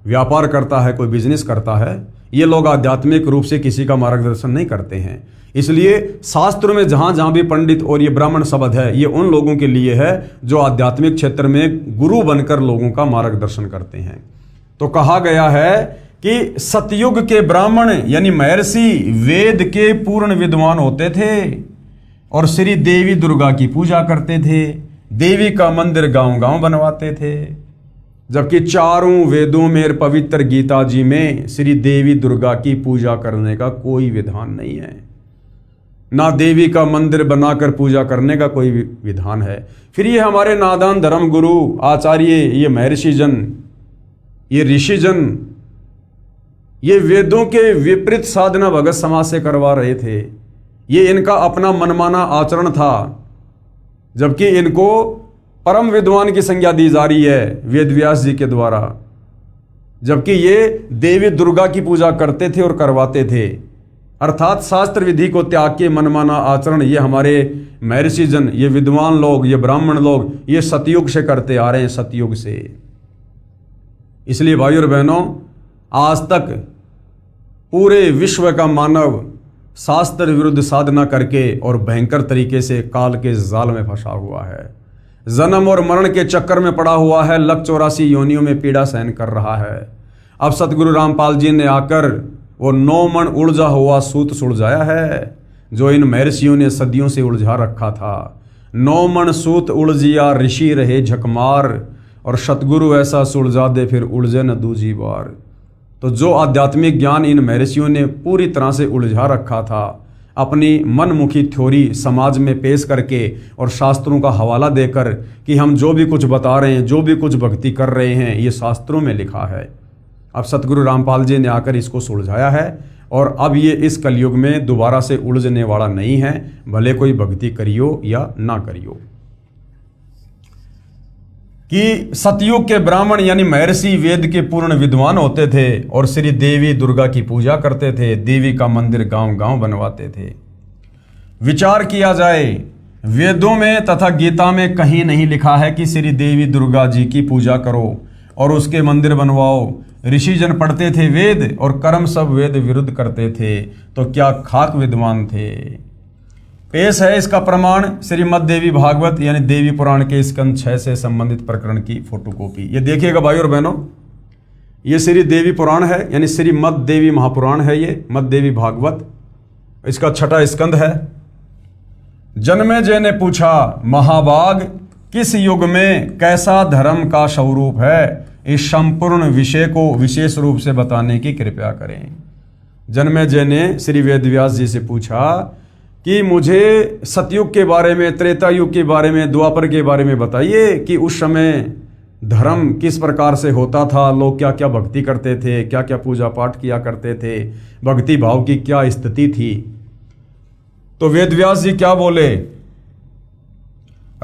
व्यापार करता है, कोई बिजनेस करता है, ये लोग आध्यात्मिक रूप से किसी का मार्गदर्शन नहीं करते हैं। इसलिए शास्त्रों में जहाँ जहाँ भी पंडित और ये ब्राह्मण शब्द है, ये उन लोगों के लिए है जो आध्यात्मिक क्षेत्र में गुरु बनकर लोगों का मार्गदर्शन करते हैं। तो कहा गया है कि सतयुग के ब्राह्मण यानी महर्षि वेद के पूर्ण विद्वान होते थे और श्री देवी दुर्गा की पूजा करते थे, देवी का मंदिर गांव-गांव बनवाते थे। जबकि चारों वेदों में पवित्र गीता जी में श्री देवी दुर्गा की पूजा करने का कोई विधान नहीं है, ना देवी का मंदिर बनाकर पूजा करने का कोई विधान है। फिर ये हमारे नादान धर्म गुरु आचार्य, ये महर्षि जन, ये ऋषि जन, ये वेदों के विपरीत साधना भगत समाज से करवा रहे थे। ये इनका अपना मनमाना आचरण था, जबकि इनको परम विद्वान की संज्ञा दी जा रही है वेद व्यास जी के द्वारा। जबकि ये देवी दुर्गा की पूजा करते थे और करवाते थे, अर्थात शास्त्र विधि को त्याग के मनमाना आचरण ये हमारे महर्षि जन, ये विद्वान लोग, ये ब्राह्मण लोग, ये सतयुग से करते आ रहे हैं, सतयुग से। इसलिए भाइयों और बहनों, आज तक पूरे विश्व का मानव शास्त्र विरुद्ध साधना करके और भयंकर तरीके से काल के जाल में फंसा हुआ है, जन्म और मरण के चक्कर में पड़ा हुआ है, लख 84 योनियों में पीड़ा सहन कर रहा है। अब सतगुरु रामपाल जी ने आकर वो 9 मन उलझा हुआ सूत सुलझाया है, जो इन महर्षियों ने सदियों से उलझा रखा था। 9 मन सूत उलझिया ऋषि रहे झकमार, और सतगुरु ऐसा सुलझा दे फिर उलझे न दूजी बार। तो जो आध्यात्मिक ज्ञान इन महर्षियों ने पूरी तरह से उलझा रखा था, अपनी मनमुखी थ्योरी समाज में पेश करके और शास्त्रों का हवाला देकर कि हम जो भी कुछ बता रहे हैं, जो भी कुछ भक्ति कर रहे हैं, ये शास्त्रों में लिखा है। अब सतगुरु रामपाल जी ने आकर इसको सुलझाया है और अब ये इस कलयुग में दोबारा से उलझने वाला नहीं है, भले कोई भक्ति करियो या ना करियो। कि सतयुग के ब्राह्मण यानी महर्षि वेद के पूर्ण विद्वान होते थे और श्री देवी दुर्गा की पूजा करते थे, देवी का मंदिर गांव-गांव बनवाते थे। विचार किया जाए, वेदों में तथा गीता में कहीं नहीं लिखा है कि श्री देवी दुर्गा जी की पूजा करो और उसके मंदिर बनवाओ। ऋषिजन पढ़ते थे वेद और कर्म सब वेद विरुद्ध करते थे, तो क्या खाक विद्वान थे। पेश है इसका प्रमाण श्रीमद् देवी भागवत यानी देवी पुराण के स्कंद 6 से संबंधित प्रकरण की फोटोकॉपी। ये देखिएगा भाई और बहनों, ये श्री देवी पुराण है यानी श्रीमद् देवी महापुराण है, ये मद् देवी भागवत, इसका 6ठा स्कंद है। जन्मेजय ने पूछा, महाभाग किस युग में कैसा धर्म का स्वरूप है, इस संपूर्ण विषय को विशेष रूप से बताने की कृपया करें। जन्मेजय ने श्री वेदव्यास जी से पूछा कि मुझे सतयुग के बारे में, त्रेता युग के बारे में, द्वापर के बारे में बताइए कि उस समय धर्म किस प्रकार से होता था, लोग क्या क्या भक्ति करते थे, क्या क्या पूजा पाठ किया करते थे, भक्ति भाव की क्या स्थिति थी। तो वेदव्यास जी क्या बोले,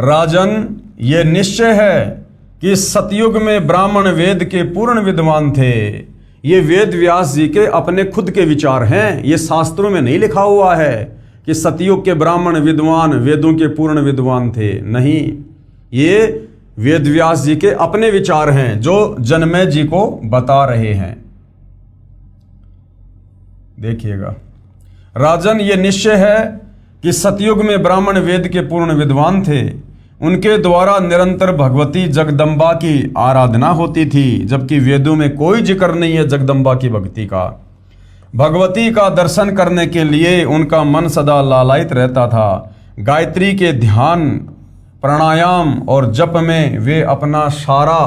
राजन ये निश्चय है कि सतयुग में ब्राह्मण वेद के पूर्ण विद्वान थे। ये वेदव्यास जी के अपने खुद के विचार हैं, ये शास्त्रों में नहीं लिखा हुआ है कि सतयुग के ब्राह्मण विद्वान वेदों के पूर्ण विद्वान थे। नहीं, ये वेदव्यास जी के अपने विचार हैं जो जन्मेजय जी को बता रहे हैं। देखिएगा, राजन, ये निश्चय है कि सतयुग में ब्राह्मण वेद के पूर्ण विद्वान थे। उनके द्वारा निरंतर भगवती जगदम्बा की आराधना होती थी, जबकि वेदों में कोई जिक्र नहीं है जगदम्बा की भक्ति का। भगवती का दर्शन करने के लिए उनका मन सदा लालायित रहता था। गायत्री के ध्यान, प्राणायाम और जप में वे अपना सारा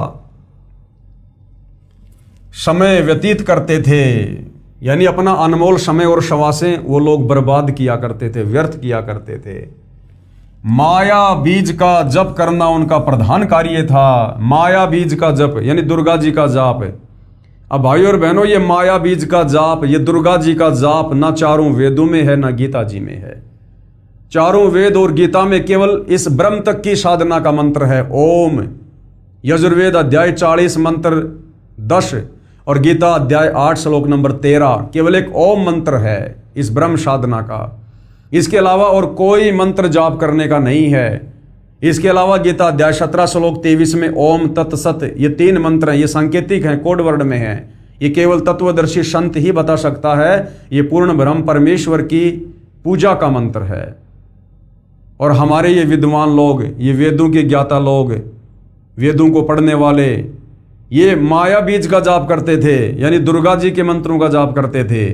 समय व्यतीत करते थे, यानी अपना अनमोल समय और श्वासें वो लोग बर्बाद किया करते थे, व्यर्थ किया करते थे। माया बीज का जप करना उनका प्रधान कार्य था। माया बीज का जप यानी दुर्गा जी का जाप। अब भाइयों और बहनों, ये माया बीज का जाप, ये दुर्गा जी का जाप ना चारों वेदों में है ना गीता जी में है। चारों वेद और गीता में केवल इस ब्रह्म तक की साधना का मंत्र है ओम। यजुर्वेद अध्याय 40 मंत्र 10 और गीता अध्याय 8 श्लोक नंबर 13 केवल एक ओम मंत्र है इस ब्रह्म साधना का। इसके अलावा और कोई मंत्र जाप करने का नहीं है। इसके अलावा गीता अध्याय 17 श्लोक 23 में ओम तत्सत, ये 3 मंत्र हैं, ये सांकेतिक हैं, कोड वर्ड में हैं। ये केवल तत्वदर्शी संत ही बता सकता है। ये पूर्ण ब्रह्म परमेश्वर की पूजा का मंत्र है। और हमारे ये विद्वान लोग, ये वेदों के ज्ञाता लोग, वेदों को पढ़ने वाले, ये माया बीज का जाप करते थे, यानी दुर्गा जी के मंत्रों का जाप करते थे।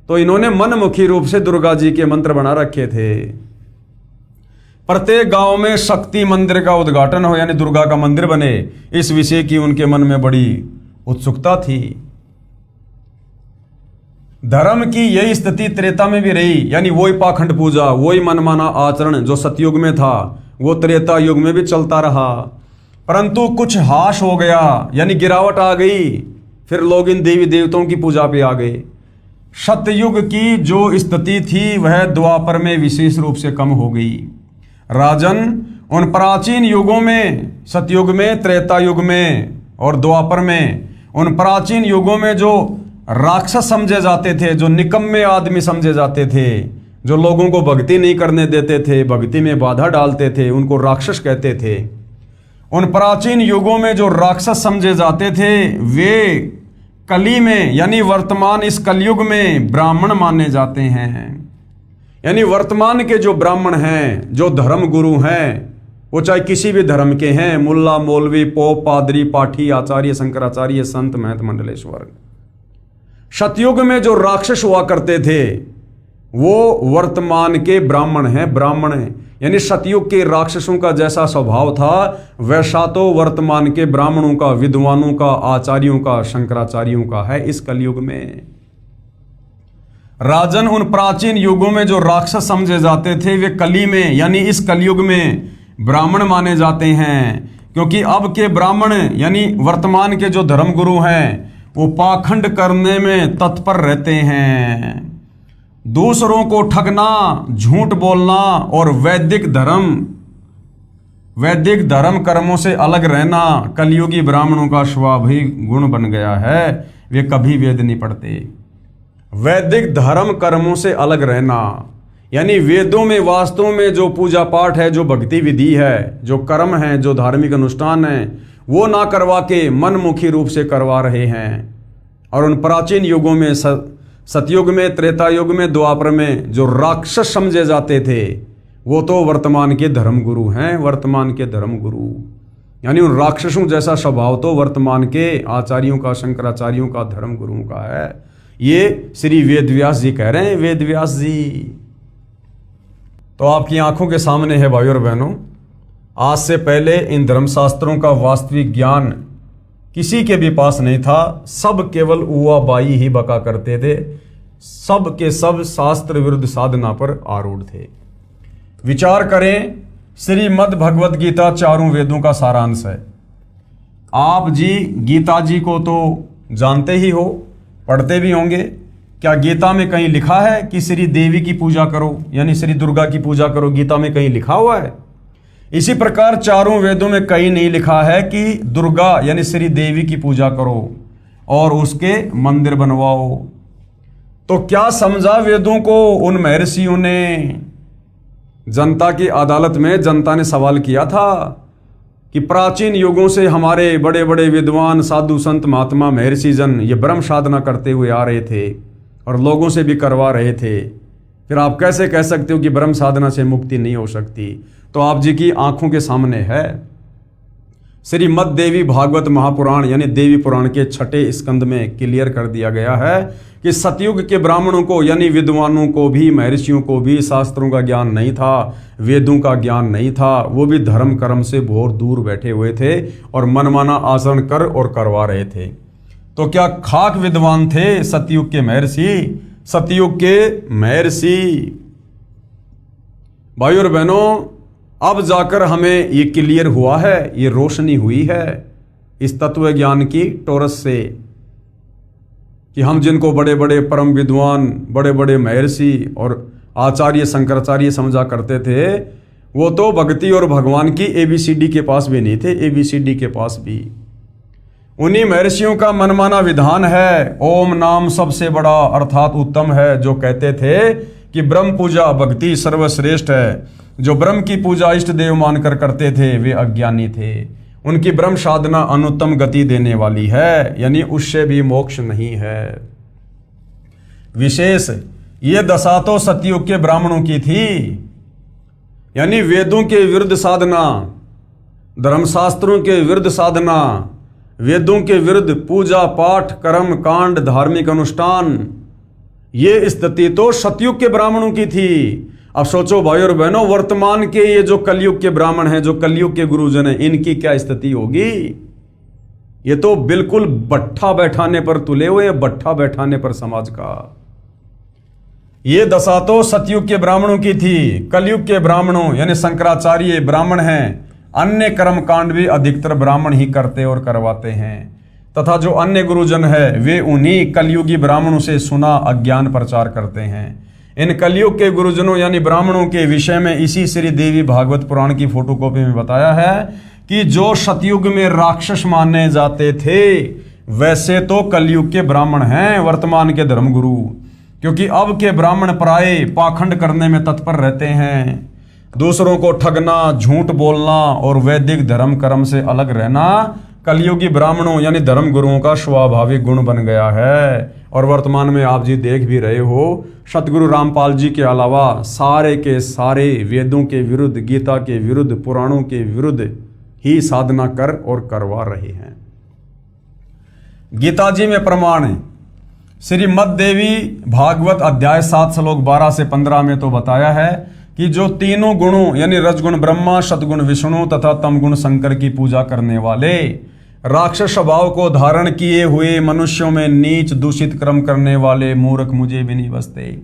तो इन्होंने मनमुखी रूप से दुर्गा जी के मंत्र बना रखे थे। प्रत्येक गांव में शक्ति मंदिर का उद्घाटन हो, यानी दुर्गा का मंदिर बने, इस विषय की उनके मन में बड़ी उत्सुकता थी। धर्म की यही स्थिति त्रेता में भी रही, यानी वही पाखंड पूजा, वही मनमाना आचरण जो सतयुग में था वो त्रेता युग में भी चलता रहा। परंतु कुछ हाश हो गया, यानी गिरावट आ गई। फिर लोग इन देवी देवताओं की पूजा पे आ गए। सतयुग की जो स्थिति थी वह द्वापर में विशेष रूप से कम हो गई। राजन, उन प्राचीन युगों में, सतयुग में, त्रेता युग में और द्वापर में, उन प्राचीन युगों में जो राक्षस समझे जाते थे, जो निकम्मे आदमी समझे जाते थे, जो लोगों को भक्ति नहीं करने देते थे, भक्ति में बाधा डालते थे, उनको राक्षस कहते थे। उन प्राचीन युगों में जो राक्षस समझे जाते थे वे कली में, यानी वर्तमान इस कलयुग में ब्राह्मण माने जाते हैं। यानी वर्तमान के जो ब्राह्मण हैं, जो धर्म गुरु हैं, वो चाहे किसी भी धर्म के हैं, मुल्ला, मौलवी, पोप, पादरी, पाठी, आचार्य, शंकराचार्य, संत, महंत, मंडलेश्वर। सतयुग में जो राक्षस हुआ करते थे वो वर्तमान के ब्राह्मण हैं, ब्राह्मण हैं। यानी सतयुग के राक्षसों का जैसा स्वभाव था वैसा तो वर्तमान के ब्राह्मणों का, विद्वानों का, आचार्यों का, शंकराचार्यों का है इस कलयुग में। राजन, उन प्राचीन युगों में जो राक्षस समझे जाते थे वे कली में, यानी इस कलयुग में ब्राह्मण माने जाते हैं। क्योंकि अब के ब्राह्मण यानी वर्तमान के जो धर्मगुरु हैं वो पाखंड करने में तत्पर रहते हैं। दूसरों को ठगना, झूठ बोलना और वैदिक धर्म कर्मों से अलग रहना कलयुगी ब्राह्मणों का स्वाभाविक गुण बन गया है। वे कभी वेद नहीं पढ़ते। वैदिक धर्म कर्मों से अलग रहना यानी वेदों में वास्तव में जो पूजा पाठ है, जो भक्ति विधि है, जो कर्म है, जो धार्मिक अनुष्ठान है, वो ना करवा के मनमुखी रूप से करवा रहे हैं। और उन प्राचीन युगों में, सतयुग में, त्रेता युग में, द्वापर में जो राक्षस समझे जाते थे वो तो वर्तमान के धर्मगुरु हैं। वर्तमान के धर्मगुरु यानी उन राक्षसों जैसा स्वभाव तो वर्तमान के आचार्यों का, शंकराचार्यों का, धर्मगुरुओं का है। ये श्री वेदव्यास जी कह रहे हैं। वेदव्यास जी तो आपकी आंखों के सामने है भाइयों और बहनों। आज से पहले इन धर्मशास्त्रों का वास्तविक ज्ञान किसी के भी पास नहीं था। सब केवल उवा बाई ही बका करते थे। सब के सब शास्त्र विरुद्ध साधना पर आरूढ़ थे। विचार करें, श्रीमद् भगवत गीता चारों वेदों का सारांश है। आप जी गीता जी को तो जानते ही हो, पढ़ते भी होंगे। क्या गीता में कहीं लिखा है कि श्री देवी की पूजा करो, यानी श्री दुर्गा की पूजा करो? गीता में कहीं लिखा हुआ है? इसी प्रकार चारों वेदों में कहीं नहीं लिखा है कि दुर्गा यानी श्री देवी की पूजा करो और उसके मंदिर बनवाओ। तो क्या समझा वेदों को उन महर्षियों ने? जनता की अदालत में जनता ने सवाल किया था कि प्राचीन युगों से हमारे बड़े बड़े विद्वान, साधु, संत, महात्मा, महर्षि जन ये ब्रह्म साधना करते हुए आ रहे थे और लोगों से भी करवा रहे थे। फिर आप कैसे कह सकते हो कि ब्रह्म साधना से मुक्ति नहीं हो सकती? तो आप जी की आंखों के सामने है। श्रीमद् देवी भागवत महापुराण यानी देवी पुराण के 6 स्कंद में क्लियर कर दिया गया है कि सतयुग के ब्राह्मणों को यानी विद्वानों को भी, महर्षियों को भी शास्त्रों का ज्ञान नहीं था, वेदों का ज्ञान नहीं था। वो भी धर्म कर्म से बहुत दूर बैठे हुए थे और मनमाना आचरण कर और करवा रहे थे। तो क्या खाक विद्वान थे सतयुग के महर्षि? सतयुग के महर्षि भाइयों और बहनों, अब जाकर हमें ये क्लियर हुआ है, ये रोशनी हुई है इस तत्व ज्ञान की टोरस से कि हम जिनको बड़े बड़े परम विद्वान, बड़े बड़े महर्षि और आचार्य शंकराचार्य समझा करते थे, वो तो भक्ति और भगवान की ABCD के पास भी नहीं थे, ABCD के पास भी। उन्हीं महर्षियों का मनमाना विधान है, ओम नाम सबसे बड़ा अर्थात उत्तम है, जो कहते थे कि ब्रह्म पूजा भक्ति सर्वश्रेष्ठ है। जो ब्रह्म की पूजा इष्ट देव मानकर करते थे वे अज्ञानी थे। उनकी ब्रह्म साधना अनुत्तम गति देने वाली है, यानी उससे भी मोक्ष नहीं है। विशेष ये दशा तो सतयुग के ब्राह्मणों की थी, यानी वेदों के विरुद्ध साधना, धर्मशास्त्रों के विरुद्ध साधना, वेदों के विरुद्ध पूजा पाठ कर्म कांड धार्मिक अनुष्ठान, ये स्थिति तो सतयुग के ब्राह्मणों की थी। अब सोचो भाई और बहनों, वर्तमान के ये जो कलयुग के ब्राह्मण हैं, जो कलयुग के गुरुजन हैं, इनकी क्या स्थिति होगी? ये तो बिल्कुल बट्ठा बैठाने पर तुले हुए, बट्ठा बैठाने पर समाज का। ये दशा तो सतयुग के ब्राह्मणों की थी। कलयुग के ब्राह्मणों यानी शंकराचार्य ब्राह्मण हैं, अन्य कर्म कांड भी अधिकतर ब्राह्मण ही करते और करवाते हैं, तथा जो अन्य गुरुजन है वे उन्हीं कलयुगी ब्राह्मणों से सुना अज्ञान प्रचार करते हैं। इन कलयुग के गुरुजनों यानी ब्राह्मणों के विषय में इसी श्री देवी भागवत पुराण की फोटोकॉपी में बताया है कि जो सतयुग में राक्षस माने जाते थे वैसे तो कलयुग के ब्राह्मण हैं वर्तमान के धर्मगुरु, क्योंकि अब के ब्राह्मण प्राय पाखंड करने में तत्पर रहते हैं। दूसरों को ठगना, झूठ बोलना और वैदिक धर्म कर्म से अलग रहना कलयुगी ब्राह्मणों यानी धर्म गुरुओं का स्वाभाविक गुण बन गया है। और वर्तमान में आप जी देख भी रहे हो, सतगुरु रामपाल जी के अलावा सारे के सारे वेदों के विरुद्ध, गीता के विरुद्ध, पुराणों के विरुद्ध ही साधना कर और करवा रहे हैं। गीता जी में प्रमाण है, श्रीमद् देवी भागवत अध्याय 7 श्लोक 12 से 15 में तो बताया है कि जो तीनों गुणों यानी रजगुण ब्रह्मा, सतगुण विष्णु तथा तमगुण शंकर की पूजा करने वाले राक्षस स्वभाव को धारण किए हुए मनुष्यों में नीच दूषित कर्म करने वाले मूर्ख मुझे भी नहीं बसते।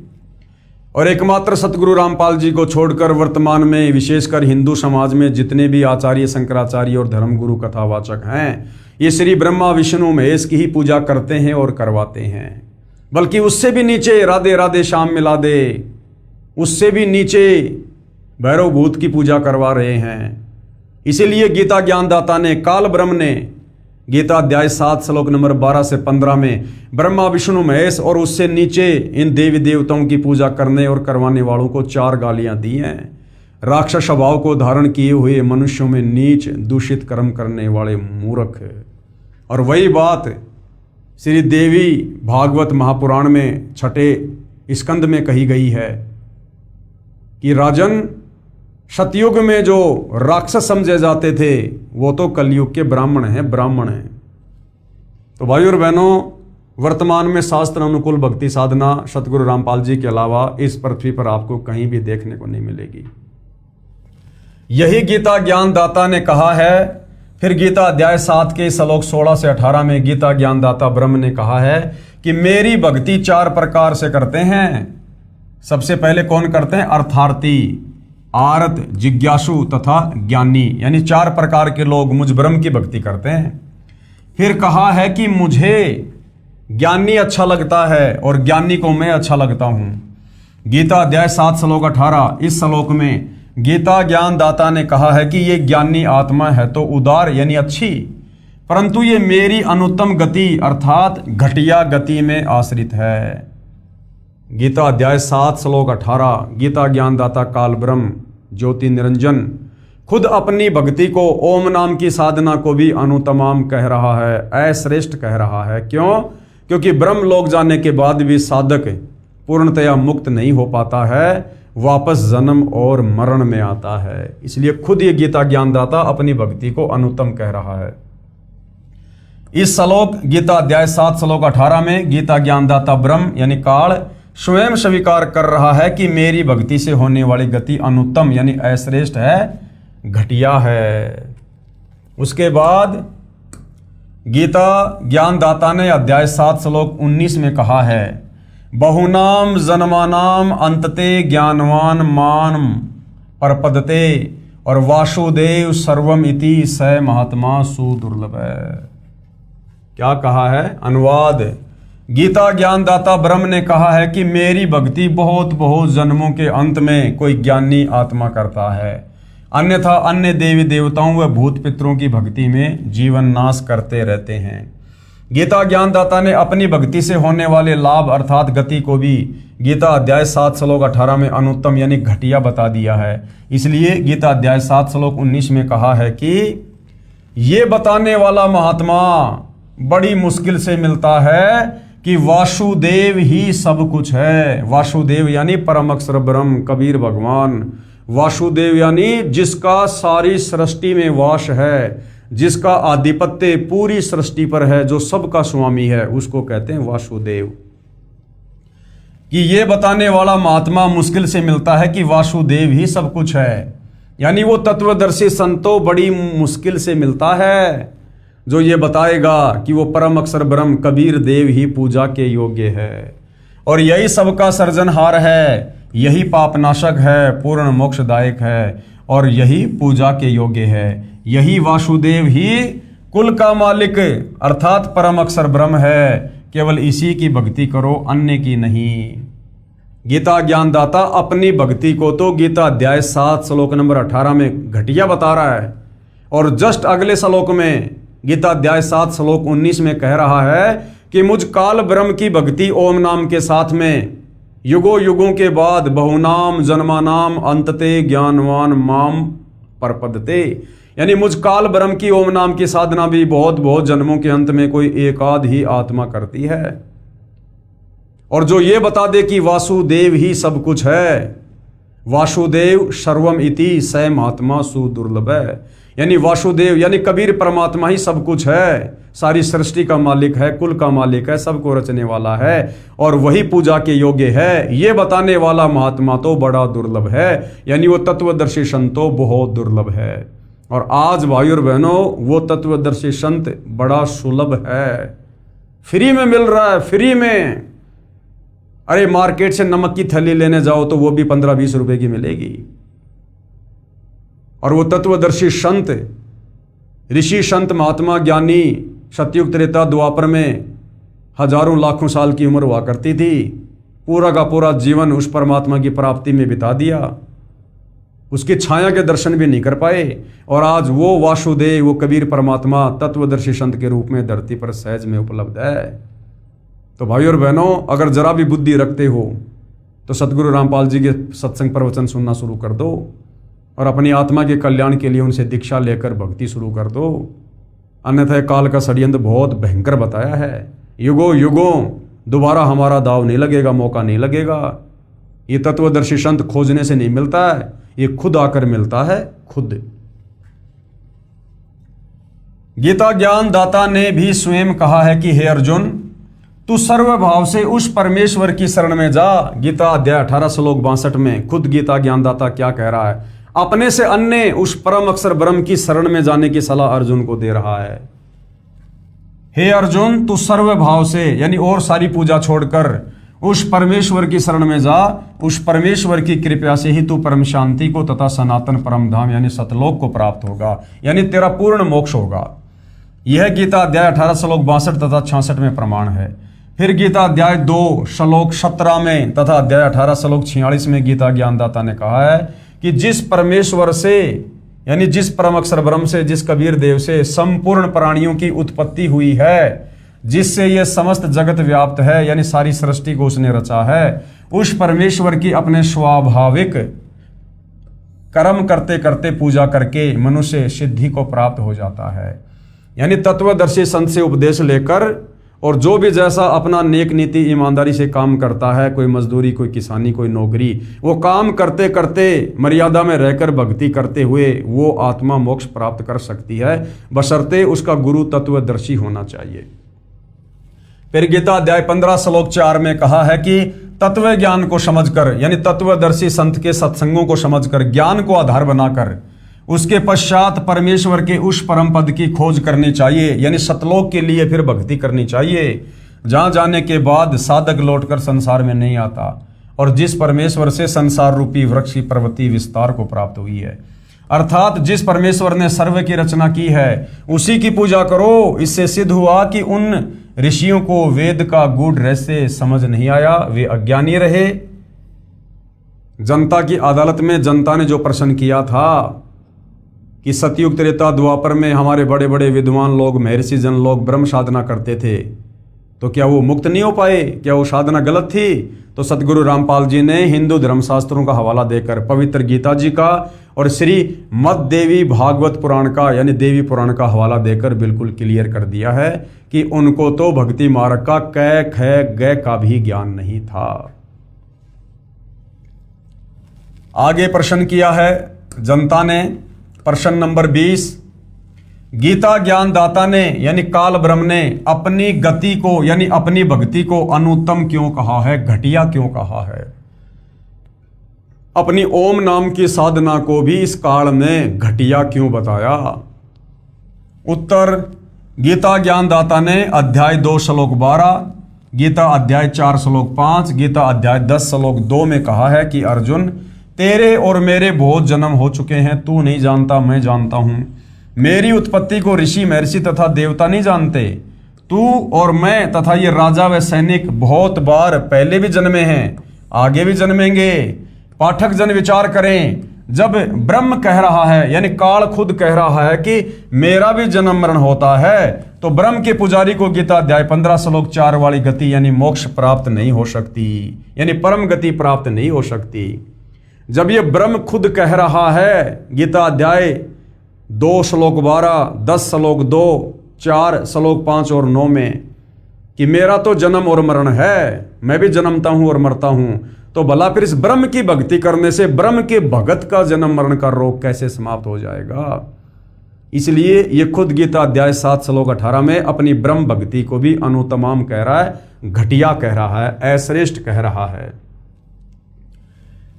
और एकमात्र सतगुरु रामपाल जी को छोड़कर वर्तमान में विशेषकर हिंदू समाज में जितने भी आचार्य शंकराचार्य और धर्मगुरु कथावाचक हैं, ये श्री ब्रह्मा विष्णु महेश की ही पूजा करते हैं और करवाते हैं। बल्कि उससे भी नीचे राधे राधे श्याम मिला दे, उससे भी नीचे भैरव भूत की पूजा करवा रहे हैं। इसीलिए गीता ज्ञानदाता ने, काल ब्रह्म ने गीता अध्याय 7 श्लोक नंबर 12 से 15 में ब्रह्मा विष्णु महेश और उससे नीचे इन देवी देवताओं की पूजा करने और करवाने वालों को 4 गालियां दी हैं। राक्षस स्वभाव को धारण किए हुए मनुष्यों में नीच दूषित कर्म करने वाले मूर्ख। और वही बात श्री देवी भागवत महापुराण में 6 स्कंद में कही गई है कि राजन, सतयुग में जो राक्षस समझे जाते थे वो तो कलयुग के ब्राह्मण हैं, ब्राह्मण हैं। तो भाई और बहनों, वर्तमान में शास्त्र अनुकूल भक्ति साधना सतगुरु रामपाल जी के अलावा इस पृथ्वी पर आपको कहीं भी देखने को नहीं मिलेगी। यही गीता ज्ञानदाता ने कहा है। फिर गीता अध्याय 7 के श्लोक 16 से 18 में गीता ज्ञानदाता ब्रह्म ने कहा है कि मेरी भक्ति 4 प्रकार से करते हैं। सबसे पहले कौन करते हैं? अर्थार्थी, आरत, जिज्ञासु तथा ज्ञानी, यानी 4 प्रकार के लोग मुझ ब्रह्म की भक्ति करते हैं। फिर कहा है कि मुझे ज्ञानी अच्छा लगता है और ज्ञानी को मैं अच्छा लगता हूं। गीता अध्याय 7 श्लोक 18 इस श्लोक में गीता ज्ञानदाता ने कहा है कि ये ज्ञानी आत्मा है तो उदार यानी अच्छी, परंतु ये मेरी अनुत्तम गति अर्थात घटिया गति में आश्रित है। गीता अध्याय 7 श्लोक 18 गीता ज्ञानदाता काल ब्रह्म ज्योति निरंजन खुद अपनी भक्ति को ओम नाम की साधना को भी अनुतमाम कह रहा है, अश्रेष्ठ कह रहा है। क्यों? क्योंकि ब्रह्म लोक जाने के बाद भी साधक पूर्णतया मुक्त नहीं हो पाता है, वापस जन्म और मरण में आता है। इसलिए खुद ये गीता ज्ञानदाता अपनी भक्ति को अनुत्तम कह रहा है। इस श्लोक गीता अध्याय 7 श्लोक 18 में गीता ज्ञानदाता ब्रह्म यानी काल स्वयं स्वीकार कर रहा है कि मेरी भक्ति से होने वाली गति अनुत्तम यानी अश्रेष्ठ है, घटिया है। उसके बाद गीता ज्ञानदाता ने अध्याय 7 श्लोक 19 में कहा है, बहुनाम जन्मानाम अंतते ज्ञानवान मान परपदते और वासुदेव सर्वम इति स महात्मा सुदुर्लभ है। क्या कहा है? अनुवाद, गीता ज्ञानदाता ब्रह्म ने कहा है कि मेरी भक्ति बहुत बहुत जन्मों के अंत में कोई ज्ञानी आत्मा करता है, अन्यथा अन्य देवी देवताओं व भूत पितरों की भक्ति में जीवन नाश करते रहते हैं। गीता ज्ञानदाता ने अपनी भक्ति से होने वाले लाभ अर्थात गति को भी गीता अध्याय 7 श्लोक 18 में अनुत्तम यानी घटिया बता दिया है। इसलिए गीता अध्याय 7 श्लोक 19 में कहा है कि ये बताने वाला महात्मा बड़ी मुश्किल से मिलता है कि वासुदेव ही सब कुछ है। वासुदेव यानी परम अक्षर ब्रह्म कबीर भगवान। वासुदेव यानी जिसका सारी सृष्टि में वास है, जिसका आधिपत्य पूरी सृष्टि पर है, जो सबका स्वामी है, उसको कहते हैं वासुदेव। कि ये बताने वाला महात्मा मुश्किल से मिलता है कि वासुदेव ही सब कुछ है, यानी वो तत्वदर्शी संतो बड़ी मुश्किल से मिलता है जो ये बताएगा कि वो परम अक्षर ब्रह्म कबीर देव ही पूजा के योग्य है और यही सबका सृजनहार है, यही पापनाशक है, पूर्ण मोक्षदायक है और यही पूजा के योग्य है। यही वासुदेव ही कुल का मालिक अर्थात परम अक्षर ब्रह्म है। केवल इसी की भक्ति करो, अन्य की नहीं। गीता ज्ञानदाता अपनी भक्ति को तो गीता अध्याय 7 श्लोक नंबर 18 में घटिया बता रहा है और जस्ट अगले श्लोक में गीता अध्याय 7 श्लोक 19 में कह रहा है कि मुझ काल ब्रह्म की भक्ति ओम नाम के साथ में युगों युगों के बाद बहुनाम जन्मानाम अंतते ज्ञानवान माम परपदते, यानी मुझ काल ब्रह्म की ओम नाम की साधना भी बहुत बहुत जन्मों के अंत में कोई एकाध ही आत्मा करती है। और जो ये बता दे कि वासुदेव ही सब कुछ है, वासुदेव सर्वम इति स महात्मा सुदुर्लभ है, यानी वासुदेव यानी कबीर परमात्मा ही सब कुछ है, सारी सृष्टि का मालिक है, कुल का मालिक है, सबको रचने वाला है और वही पूजा के योग्य है। ये बताने वाला महात्मा तो बड़ा दुर्लभ है, यानी वो तत्वदर्शी संत तो बहुत दुर्लभ है। और आज भाई और बहनों वो तत्वदर्शी संत बड़ा सुलभ है, फ्री में मिल रहा है, फ्री में। अरे मार्केट से नमक की थैली लेने जाओ तो वो भी 15-20 रुपए की मिलेगी। और वो तत्वदर्शी संत, ऋषि संत महात्मा ज्ञानी सतयुग त्रेता द्वापर में हजारों लाखों साल की उम्र हुआ करती थी, पूरा का पूरा जीवन उस परमात्मा की प्राप्ति में बिता दिया, उसकी छाया के दर्शन भी नहीं कर पाए और आज वो वासुदेव, वो कबीर परमात्मा तत्वदर्शी संत के रूप में धरती पर सहज में उपलब्ध है। तो भाई और बहनों, अगर जरा भी बुद्धि रखते हो तो सतगुरु रामपाल जी के सत्संग प्रवचन सुनना शुरू कर दो और अपनी आत्मा के कल्याण के लिए उनसे दीक्षा लेकर भक्ति शुरू कर दो। अन्यथा काल का षड्यंत्र बहुत भयंकर बताया है। युगों युगों दोबारा हमारा दाव नहीं लगेगा, मौका नहीं लगेगा। ये तत्वदर्शी संत खोजने से नहीं मिलता है, ये खुद आकर मिलता है, खुद। गीता ज्ञान दाता ने भी स्वयं कहा है कि हे अर्जुन, तू सर्वभाव से उस परमेश्वर की शरण में जा। गीता अध्याय 18 श्लोक 62 में खुद गीता ज्ञानदाता क्या कह रहा है? अपने से अन्य उस परम अक्षर ब्रह्म की शरण में जाने की सलाह अर्जुन को दे रहा है। हे अर्जुन, तू सर्वभाव से यानी और सारी पूजा छोड़कर उस परमेश्वर की शरण में जा। उस परमेश्वर की कृपा से ही तू परम शांति को तथा सनातन परम धाम यानी सतलोक को प्राप्त होगा, यानी तेरा पूर्ण मोक्ष होगा। यह गीता अध्याय 18 श्लोक 62 तथा 66 में प्रमाण है। फिर गीता अध्याय 2 श्लोक 17 में तथा अध्याय 18 श्लोक 46 में गीता ज्ञानदाता ने कहा है कि जिस परमेश्वर से यानी जिस परम अक्षर ब्रह्म से, जिस कबीर देव से संपूर्ण प्राणियों की उत्पत्ति हुई है, जिससे यह समस्त जगत व्याप्त है यानी सारी सृष्टि को उसने रचा है, उस परमेश्वर की अपने स्वाभाविक कर्म करते करते पूजा करके मनुष्य सिद्धि को प्राप्त हो जाता है। यानी तत्वदर्शी संत से उपदेश लेकर और जो भी जैसा अपना नेक नीति ईमानदारी से काम करता है, कोई मजदूरी, कोई किसानी, कोई नौकरी, वो काम करते करते मर्यादा में रहकर भक्ति करते हुए वो आत्मा मोक्ष प्राप्त कर सकती है, बशर्ते उसका गुरु तत्वदर्शी होना चाहिए। फिर गीता अध्याय 15 श्लोक 4 में कहा है कि तत्व ज्ञान को समझकर, यानी तत्वदर्शी संत के सत्संगों को समझकर, ज्ञान को आधार बनाकर उसके पश्चात परमेश्वर के उस परम पद की खोज करनी चाहिए, यानी सतलोक के लिए फिर भक्ति करनी चाहिए, जहां जाने के बाद साधक लौटकर संसार में नहीं आता, और जिस परमेश्वर से संसार रूपी वृक्ष की प्रवृत्ति विस्तार को प्राप्त हुई है। अर्थात जिस परमेश्वर ने सर्व की रचना की है उसी की पूजा करो। इससे सिद्ध हुआ कि उन ऋषियों को वेद का गूढ़ रहस्य समझ नहीं आया, वे अज्ञानी रहे। जनता की अदालत में जनता ने जो प्रश्न किया था कि सतयुग त्रेता द्वापर में हमारे बड़े बड़े विद्वान लोग, महर्षि जन लोग ब्रह्म साधना करते थे, तो क्या वो मुक्त नहीं हो पाए? क्या वो साधना गलत थी? तो सतगुरु रामपाल जी ने हिंदू धर्मशास्त्रों का हवाला देकर, पवित्र गीता जी का और श्री मद देवी भागवत पुराण का, यानी देवी पुराण का हवाला देकर बिल्कुल क्लियर कर दिया है कि उनको तो भक्ति मार्ग का कै ख ग का भी ज्ञान नहीं था। आगे प्रश्न किया है जनता ने, प्रश्न नंबर 20, गीता ज्ञान दाता ने यानी काल ब्रह्म ने अपनी गति को यानी अपनी भक्ति को अनुत्तम क्यों कहा है, घटिया क्यों कहा है? अपनी ओम नाम की साधना को भी इस काल में घटिया क्यों बताया? उत्तर, गीता ज्ञान दाता ने अध्याय 2 श्लोक 12, गीता अध्याय 4 श्लोक 5, गीता अध्याय 10 श्लोक 2 में कहा है कि अर्जुन, तेरे और मेरे बहुत जन्म हो चुके हैं, तू नहीं जानता, मैं जानता हूं। मेरी उत्पत्ति को ऋषि, महर्षि तथा देवता नहीं जानते। तू और मैं तथा ये राजा व सैनिक बहुत बार पहले भी जन्मे हैं, आगे भी जन्मेंगे। पाठक जन विचार करें, जब ब्रह्म कह रहा है यानी काल खुद कह रहा है कि मेरा भी जन्म मरण होता है, तो ब्रह्म के पुजारी को गीता अध्याय 15 श्लोक 4 वाली गति यानी मोक्ष प्राप्त नहीं हो सकती, यानी परम गति प्राप्त नहीं हो सकती। जब ये ब्रह्म खुद कह रहा है गीता अध्याय 2 श्लोक 12, 10 श्लोक 2, 4 श्लोक 5 और 9 में कि मेरा तो जन्म और मरण है, मैं भी जन्मता हूं और मरता हूं, तो भला फिर इस ब्रह्म की भक्ति करने से ब्रह्म के भगत का जन्म मरण का रोग कैसे समाप्त हो जाएगा? इसलिए ये खुद गीता अध्याय 7 श्लोक 18 में अपनी ब्रह्म भक्ति को भी अनुत्तम कह रहा है, घटिया कह रहा है, अश्रेष्ठ कह रहा है।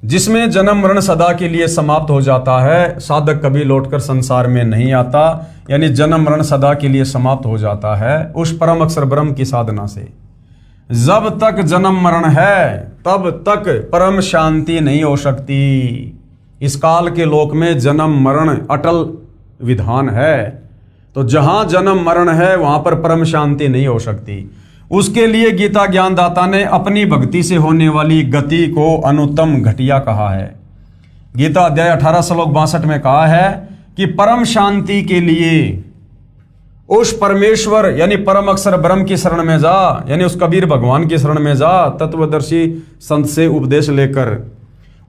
जिसमें जन्म मरण सदा के लिए समाप्त हो जाता है, साधक कभी लौटकर संसार में नहीं आता, यानी जन्म मरण सदा के लिए समाप्त हो जाता है उस परम अक्षर ब्रह्म की साधना से। जब तक जन्म मरण है तब तक परम शांति नहीं हो सकती। इस काल के लोक में जन्म मरण अटल विधान है, तो जहां जन्म मरण है वहां पर परम शांति नहीं हो सकती। उसके लिए गीता ज्ञानदाता ने अपनी भक्ति से होने वाली गति को अनुत्तम घटिया कहा है। गीता अध्याय 18 श्लोक 62 में कहा है कि परम शांति के लिए उस परमेश्वर यानी परम अक्षर ब्रह्म की शरण में जा, यानी उस कबीर भगवान की शरण में जा, तत्वदर्शी संत से उपदेश लेकर।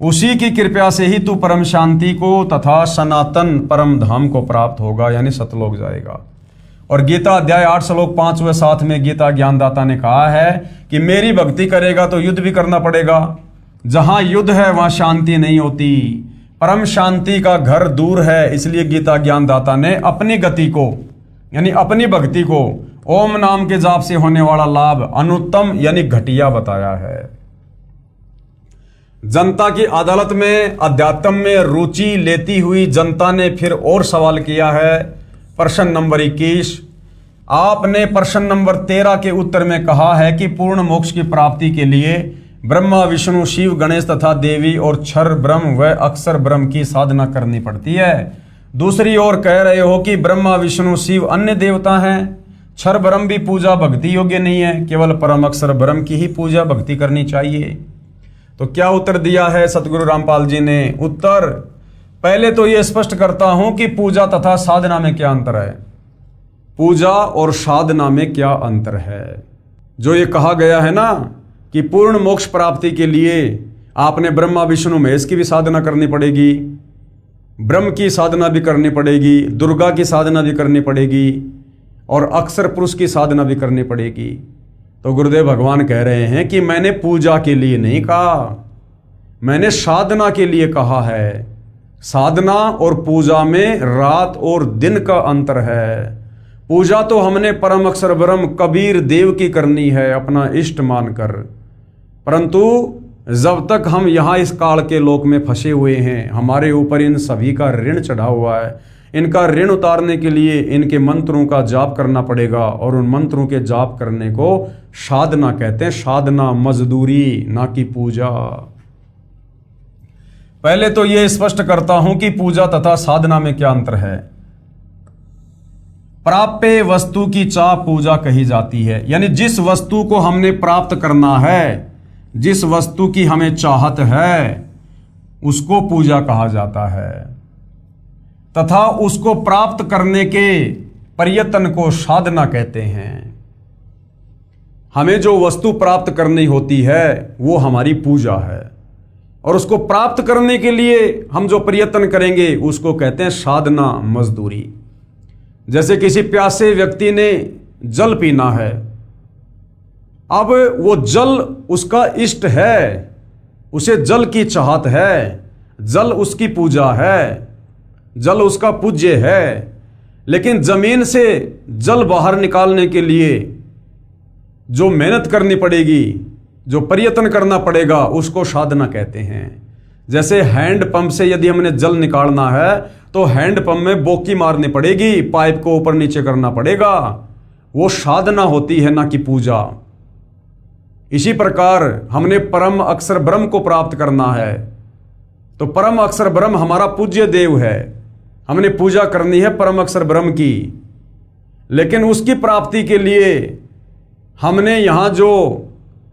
उसी की कृपा से ही तू परम शांति को तथा सनातन परम धाम को प्राप्त होगा, यानी सतलोक जाएगा। और गीता अध्याय 8 श्लोक 5 व 7 में गीता ज्ञानदाता ने कहा है कि मेरी भक्ति करेगा तो युद्ध भी करना पड़ेगा। जहां युद्ध है वहां शांति नहीं होती, परम शांति का घर दूर है। इसलिए गीता ज्ञानदाता ने अपनी गति को यानी अपनी भक्ति को ओम नाम के जाप से होने वाला लाभ अनुत्तम यानी घटिया बताया है। जनता की अदालत में अध्यात्म में रुचि लेती हुई जनता ने फिर और सवाल किया है। प्रश्न नंबर 21, आपने प्रश्न नंबर 13 के उत्तर में कहा है कि पूर्ण मोक्ष की प्राप्ति के लिए ब्रह्मा, विष्णु, शिव, गणेश तथा देवी और क्षर ब्रह्म व अक्षर ब्रह्म की साधना करनी पड़ती है। दूसरी ओर कह रहे हो कि ब्रह्मा, विष्णु, शिव अन्य देवता हैं, क्षर ब्रह्म भी पूजा भक्ति योग्य नहीं है, केवल परम अक्षर ब्रह्म की ही पूजा भक्ति करनी चाहिए। तो क्या उत्तर दिया है सतगुरु रामपाल जी ने? उत्तर, पहले तो ये स्पष्ट करता हूं कि पूजा तथा साधना में क्या अंतर है। पूजा और साधना में क्या अंतर है? जो ये कहा गया है ना कि पूर्ण मोक्ष प्राप्ति के लिए आपने ब्रह्मा, विष्णु, महेश की भी साधना करनी पड़ेगी, ब्रह्म की साधना भी करनी पड़ेगी, दुर्गा की साधना भी करनी पड़ेगी, और अक्षर पुरुष की साधना भी करनी पड़ेगी। तो गुरुदेव भगवान कह रहे हैं कि मैंने पूजा के लिए नहीं कहा, मैंने साधना के लिए कहा है। साधना और पूजा में रात और दिन का अंतर है। पूजा तो हमने परम अक्षर ब्रह्म कबीर देव की करनी है अपना इष्ट मानकर, परंतु जब तक हम यहाँ इस काल के लोक में फंसे हुए हैं, हमारे ऊपर इन सभी का ऋण चढ़ा हुआ है। इनका ऋण उतारने के लिए इनके मंत्रों का जाप करना पड़ेगा, और उन मंत्रों के जाप करने को साधना कहते हैं। साधना मजदूरी, ना कि पूजा। पहले तो ये स्पष्ट करता हूं कि पूजा तथा साधना में क्या अंतर है। प्राप्य वस्तु की चाह पूजा कही जाती है, यानी जिस वस्तु को हमने प्राप्त करना है, जिस वस्तु की हमें चाहत है, उसको पूजा कहा जाता है, तथा उसको प्राप्त करने के प्रयत्न को साधना कहते हैं। हमें जो वस्तु प्राप्त करनी होती है वो हमारी पूजा है, और उसको प्राप्त करने के लिए हम जो प्रयत्न करेंगे उसको कहते हैं साधना मजदूरी। जैसे किसी प्यासे व्यक्ति ने जल पीना है, अब वो जल उसका इष्ट है, उसे जल की चाहत है, जल उसकी पूजा है, जल उसका पूज्य है, लेकिन जमीन से जल बाहर निकालने के लिए जो मेहनत करनी पड़ेगी, जो प्रयत्न करना पड़ेगा, उसको साधना कहते हैं। जैसे हैंड पंप से यदि हमने जल निकालना है तो हैंड पंप में बोकी मारनी पड़ेगी, पाइप को ऊपर नीचे करना पड़ेगा, वो साधना होती है, ना कि पूजा। इसी प्रकार हमने परम अक्षर ब्रह्म को प्राप्त करना है, तो परम अक्षर ब्रह्म हमारा पूज्य देव है, हमने पूजा करनी है परम अक्षर ब्रह्म की। लेकिन उसकी प्राप्ति के लिए हमने यहाँ जो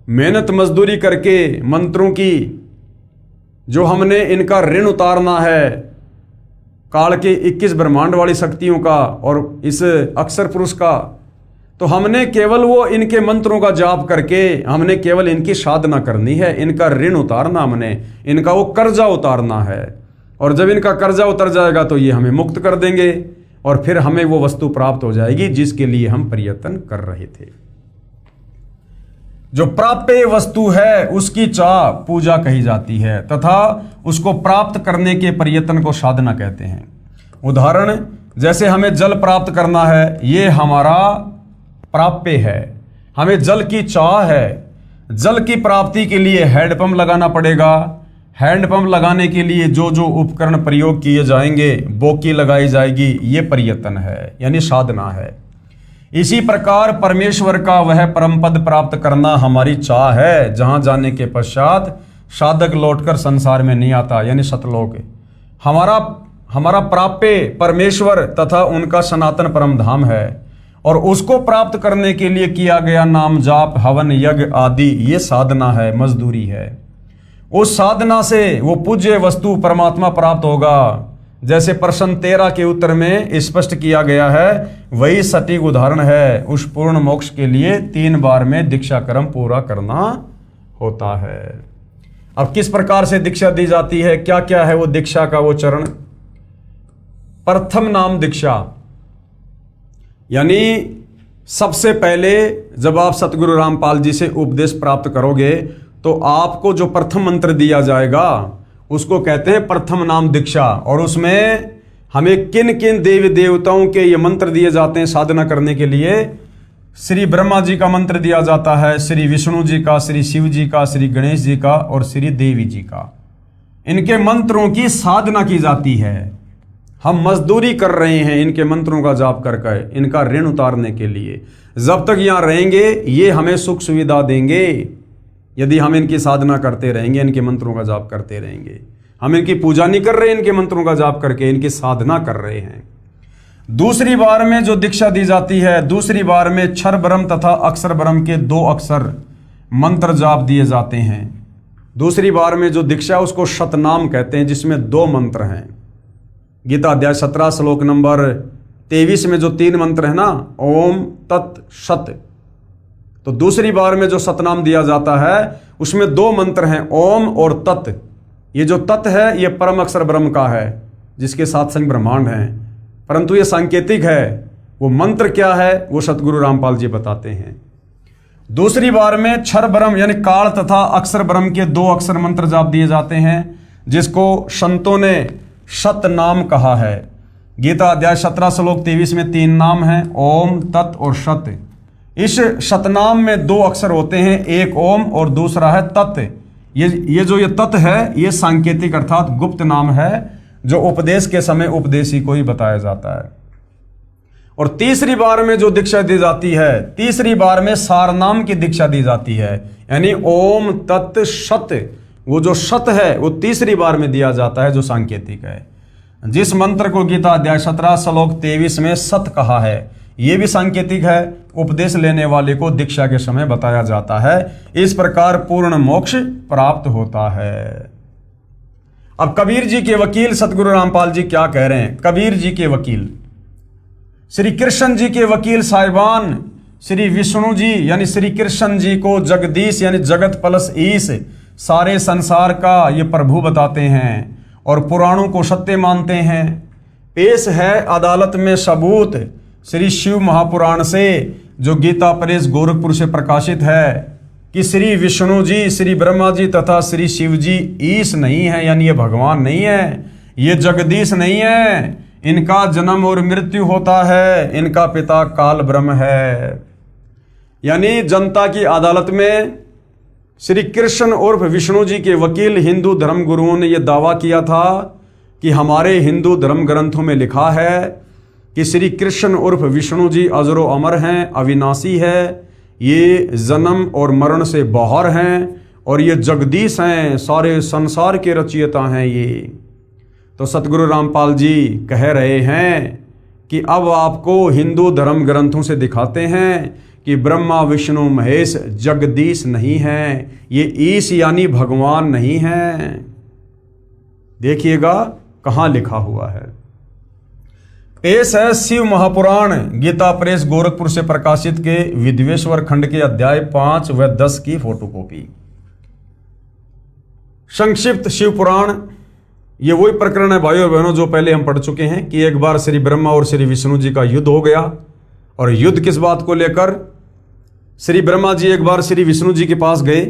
मेहनत मजदूरी करके मंत्रों की जो हमने इनका ऋण उतारना है, काल के 21 ब्रह्मांड वाली शक्तियों का और इस अक्षर पुरुष का, तो हमने केवल वो इनके मंत्रों का जाप करके हमने केवल इनकी साधना करनी है, इनका ऋण उतारना, हमने इनका वो कर्जा उतारना है। और जब इनका कर्जा उतर जाएगा तो ये हमें मुक्त कर देंगे, और फिर हमें वो वस्तु प्राप्त हो जाएगी जिसके लिए हम प्रयत्न कर रहे थे। जो प्राप्य वस्तु है उसकी चाह पूजा कही जाती है, तथा उसको प्राप्त करने के प्रयत्न को साधना कहते हैं। उदाहरण, जैसे हमें जल प्राप्त करना है, ये हमारा प्राप्य है, हमें जल की चाह है। जल की प्राप्ति के लिए हैंडपंप लगाना पड़ेगा, हैंडपंप लगाने के लिए जो जो उपकरण प्रयोग किए जाएंगे, बोकी लगाई जाएगी, ये प्रयत्न है, यानी साधना है। इसी प्रकार परमेश्वर का वह परम पद प्राप्त करना हमारी चाह है, जहां जाने के पश्चात साधक लौटकर संसार में नहीं आता, यानी सतलोक। हमारा प्राप्य परमेश्वर तथा उनका सनातन परम धाम है, और उसको प्राप्त करने के लिए किया गया नाम जाप, हवन, यज्ञ आदि ये साधना है, मजदूरी है। उस साधना से वो पूज्य वस्तु परमात्मा प्राप्त होगा। जैसे प्रश्न 13 के उत्तर में स्पष्ट किया गया है, वही सटीक उदाहरण है। उस पूर्ण मोक्ष के लिए 3 बार में दीक्षा कर्म पूरा करना होता है। अब किस प्रकार से दीक्षा दी जाती है, क्या क्या है वो दीक्षा का वो चरण। प्रथम नाम दीक्षा, यानी सबसे पहले जब आप सतगुरु रामपाल जी से उपदेश प्राप्त करोगे तो आपको जो प्रथम मंत्र दिया जाएगा उसको कहते हैं प्रथम नाम दीक्षा। और उसमें हमें किन किन देवी देवताओं के ये मंत्र दिए जाते हैं साधना करने के लिए। श्री ब्रह्मा जी का मंत्र दिया जाता है, श्री विष्णु जी का, श्री शिव जी का, श्री गणेश जी का और श्री देवी जी का। इनके मंत्रों की साधना की जाती है। हम मजदूरी कर रहे हैं इनके मंत्रों का जाप करके, इनका ऋण उतारने के लिए। जब तक यहाँ रहेंगे ये हमें सुख सुविधा देंगे, यदि हम इनकी साधना करते रहेंगे, इनके मंत्रों का जाप करते रहेंगे। हम इनकी पूजा नहीं कर रहे, इनके मंत्रों का जाप करके इनकी साधना कर रहे हैं। दूसरी बार में जो दीक्षा दी जाती है, दूसरी बार में क्षर ब्रह्म तथा अक्षर ब्रह्म के 2 अक्षर मंत्र जाप दिए जाते हैं। दूसरी बार में जो दीक्षा उसको शतनाम कहते हैं, जिसमें 2 मंत्र हैं। गीता अध्याय 17 श्लोक नंबर 23 में जो 3 मंत्र है ना, ओम तत् सत, तो दूसरी बार में जो सतनाम दिया जाता है उसमें 2 मंत्र हैं, ओम और तत्। ये जो तत् है ये परम अक्षर ब्रह्म का है, जिसके 7 संग ब्रह्मांड हैं, परंतु ये सांकेतिक है। वो मंत्र क्या है वो सतगुरु रामपाल जी बताते हैं। दूसरी बार में क्षर ब्रह्म यानी काल तथा अक्षर ब्रह्म के 2 अक्षर मंत्र जाप दिए जाते हैं, जिसको संतों ने सत नाम कहा है। गीता अध्याय 17 श्लोक 23 में 3 नाम हैं, ओम, तत् और सत। इस सतनाम में 2 अक्षर होते हैं, एक ओम और दूसरा है तत्। ये जो तत् है ये सांकेतिक अर्थात गुप्त नाम है, जो उपदेश के समय उपदेशी को ही बताया जाता है। और तीसरी बार में जो दीक्षा दी जाती है, तीसरी बार में सारनाम की दीक्षा दी जाती है, यानी ओम तत् सत। वो जो सत है वो तीसरी बार में दिया जाता है, जो सांकेतिक है। जिस मंत्र को गीता अध्याय 17 श्लोक 23 में सत कहा है, ये भी सांकेतिक है, उपदेश लेने वाले को दीक्षा के समय बताया जाता है। इस प्रकार पूर्ण मोक्ष प्राप्त होता है। अब कबीर जी के वकील सतगुरु रामपाल जी क्या कह रहे हैं? कबीर जी के वकील, श्री कृष्ण जी के वकील साहिबान श्री विष्णु जी यानी श्री कृष्ण जी को जगदीश यानी जगत प्लस ईश, सारे संसार का ये प्रभु बताते हैं और पुराणों को सत्य मानते हैं। पेश है अदालत में सबूत श्री शिव महापुराण से, जो गीता प्रेस गोरखपुर से प्रकाशित है, कि श्री विष्णु जी, श्री ब्रह्मा जी तथा श्री शिव जी ईश नहीं है, यानी ये भगवान नहीं है, ये जगदीश नहीं है, इनका जन्म और मृत्यु होता है, इनका पिता काल ब्रह्म है। यानी जनता की अदालत में श्री कृष्ण उर्फ विष्णु जी के वकील हिंदू धर्म गुरुओं ने यह दावा किया था कि हमारे हिंदू धर्म ग्रंथों में लिखा है कि श्री कृष्ण उर्फ विष्णु जी अजरो अमर हैं, अविनाशी है, ये जन्म और मरण से बाहर हैं और ये जगदीश हैं, सारे संसार के रचयिता हैं ये। तो सतगुरु रामपाल जी कह रहे हैं कि अब आपको हिंदू धर्म ग्रंथों से दिखाते हैं कि ब्रह्मा विष्णु महेश जगदीश नहीं है, ये ईश यानी भगवान नहीं है। देखिएगा कहाँ लिखा हुआ है। पेश है शिव महापुराण गीता प्रेस गोरखपुर से प्रकाशित के विद्वेश्वर खंड के अध्याय 5 व 10 की फोटोकॉपी। संक्षिप्त शिव पुराण, ये वही प्रकरण है भाइयों और बहनों जो पहले हम पढ़ चुके हैं कि एक बार श्री ब्रह्मा और श्री विष्णु जी का युद्ध हो गया। और युद्ध किस बात को लेकर? श्री ब्रह्मा जी एक बार श्री विष्णु जी के पास गए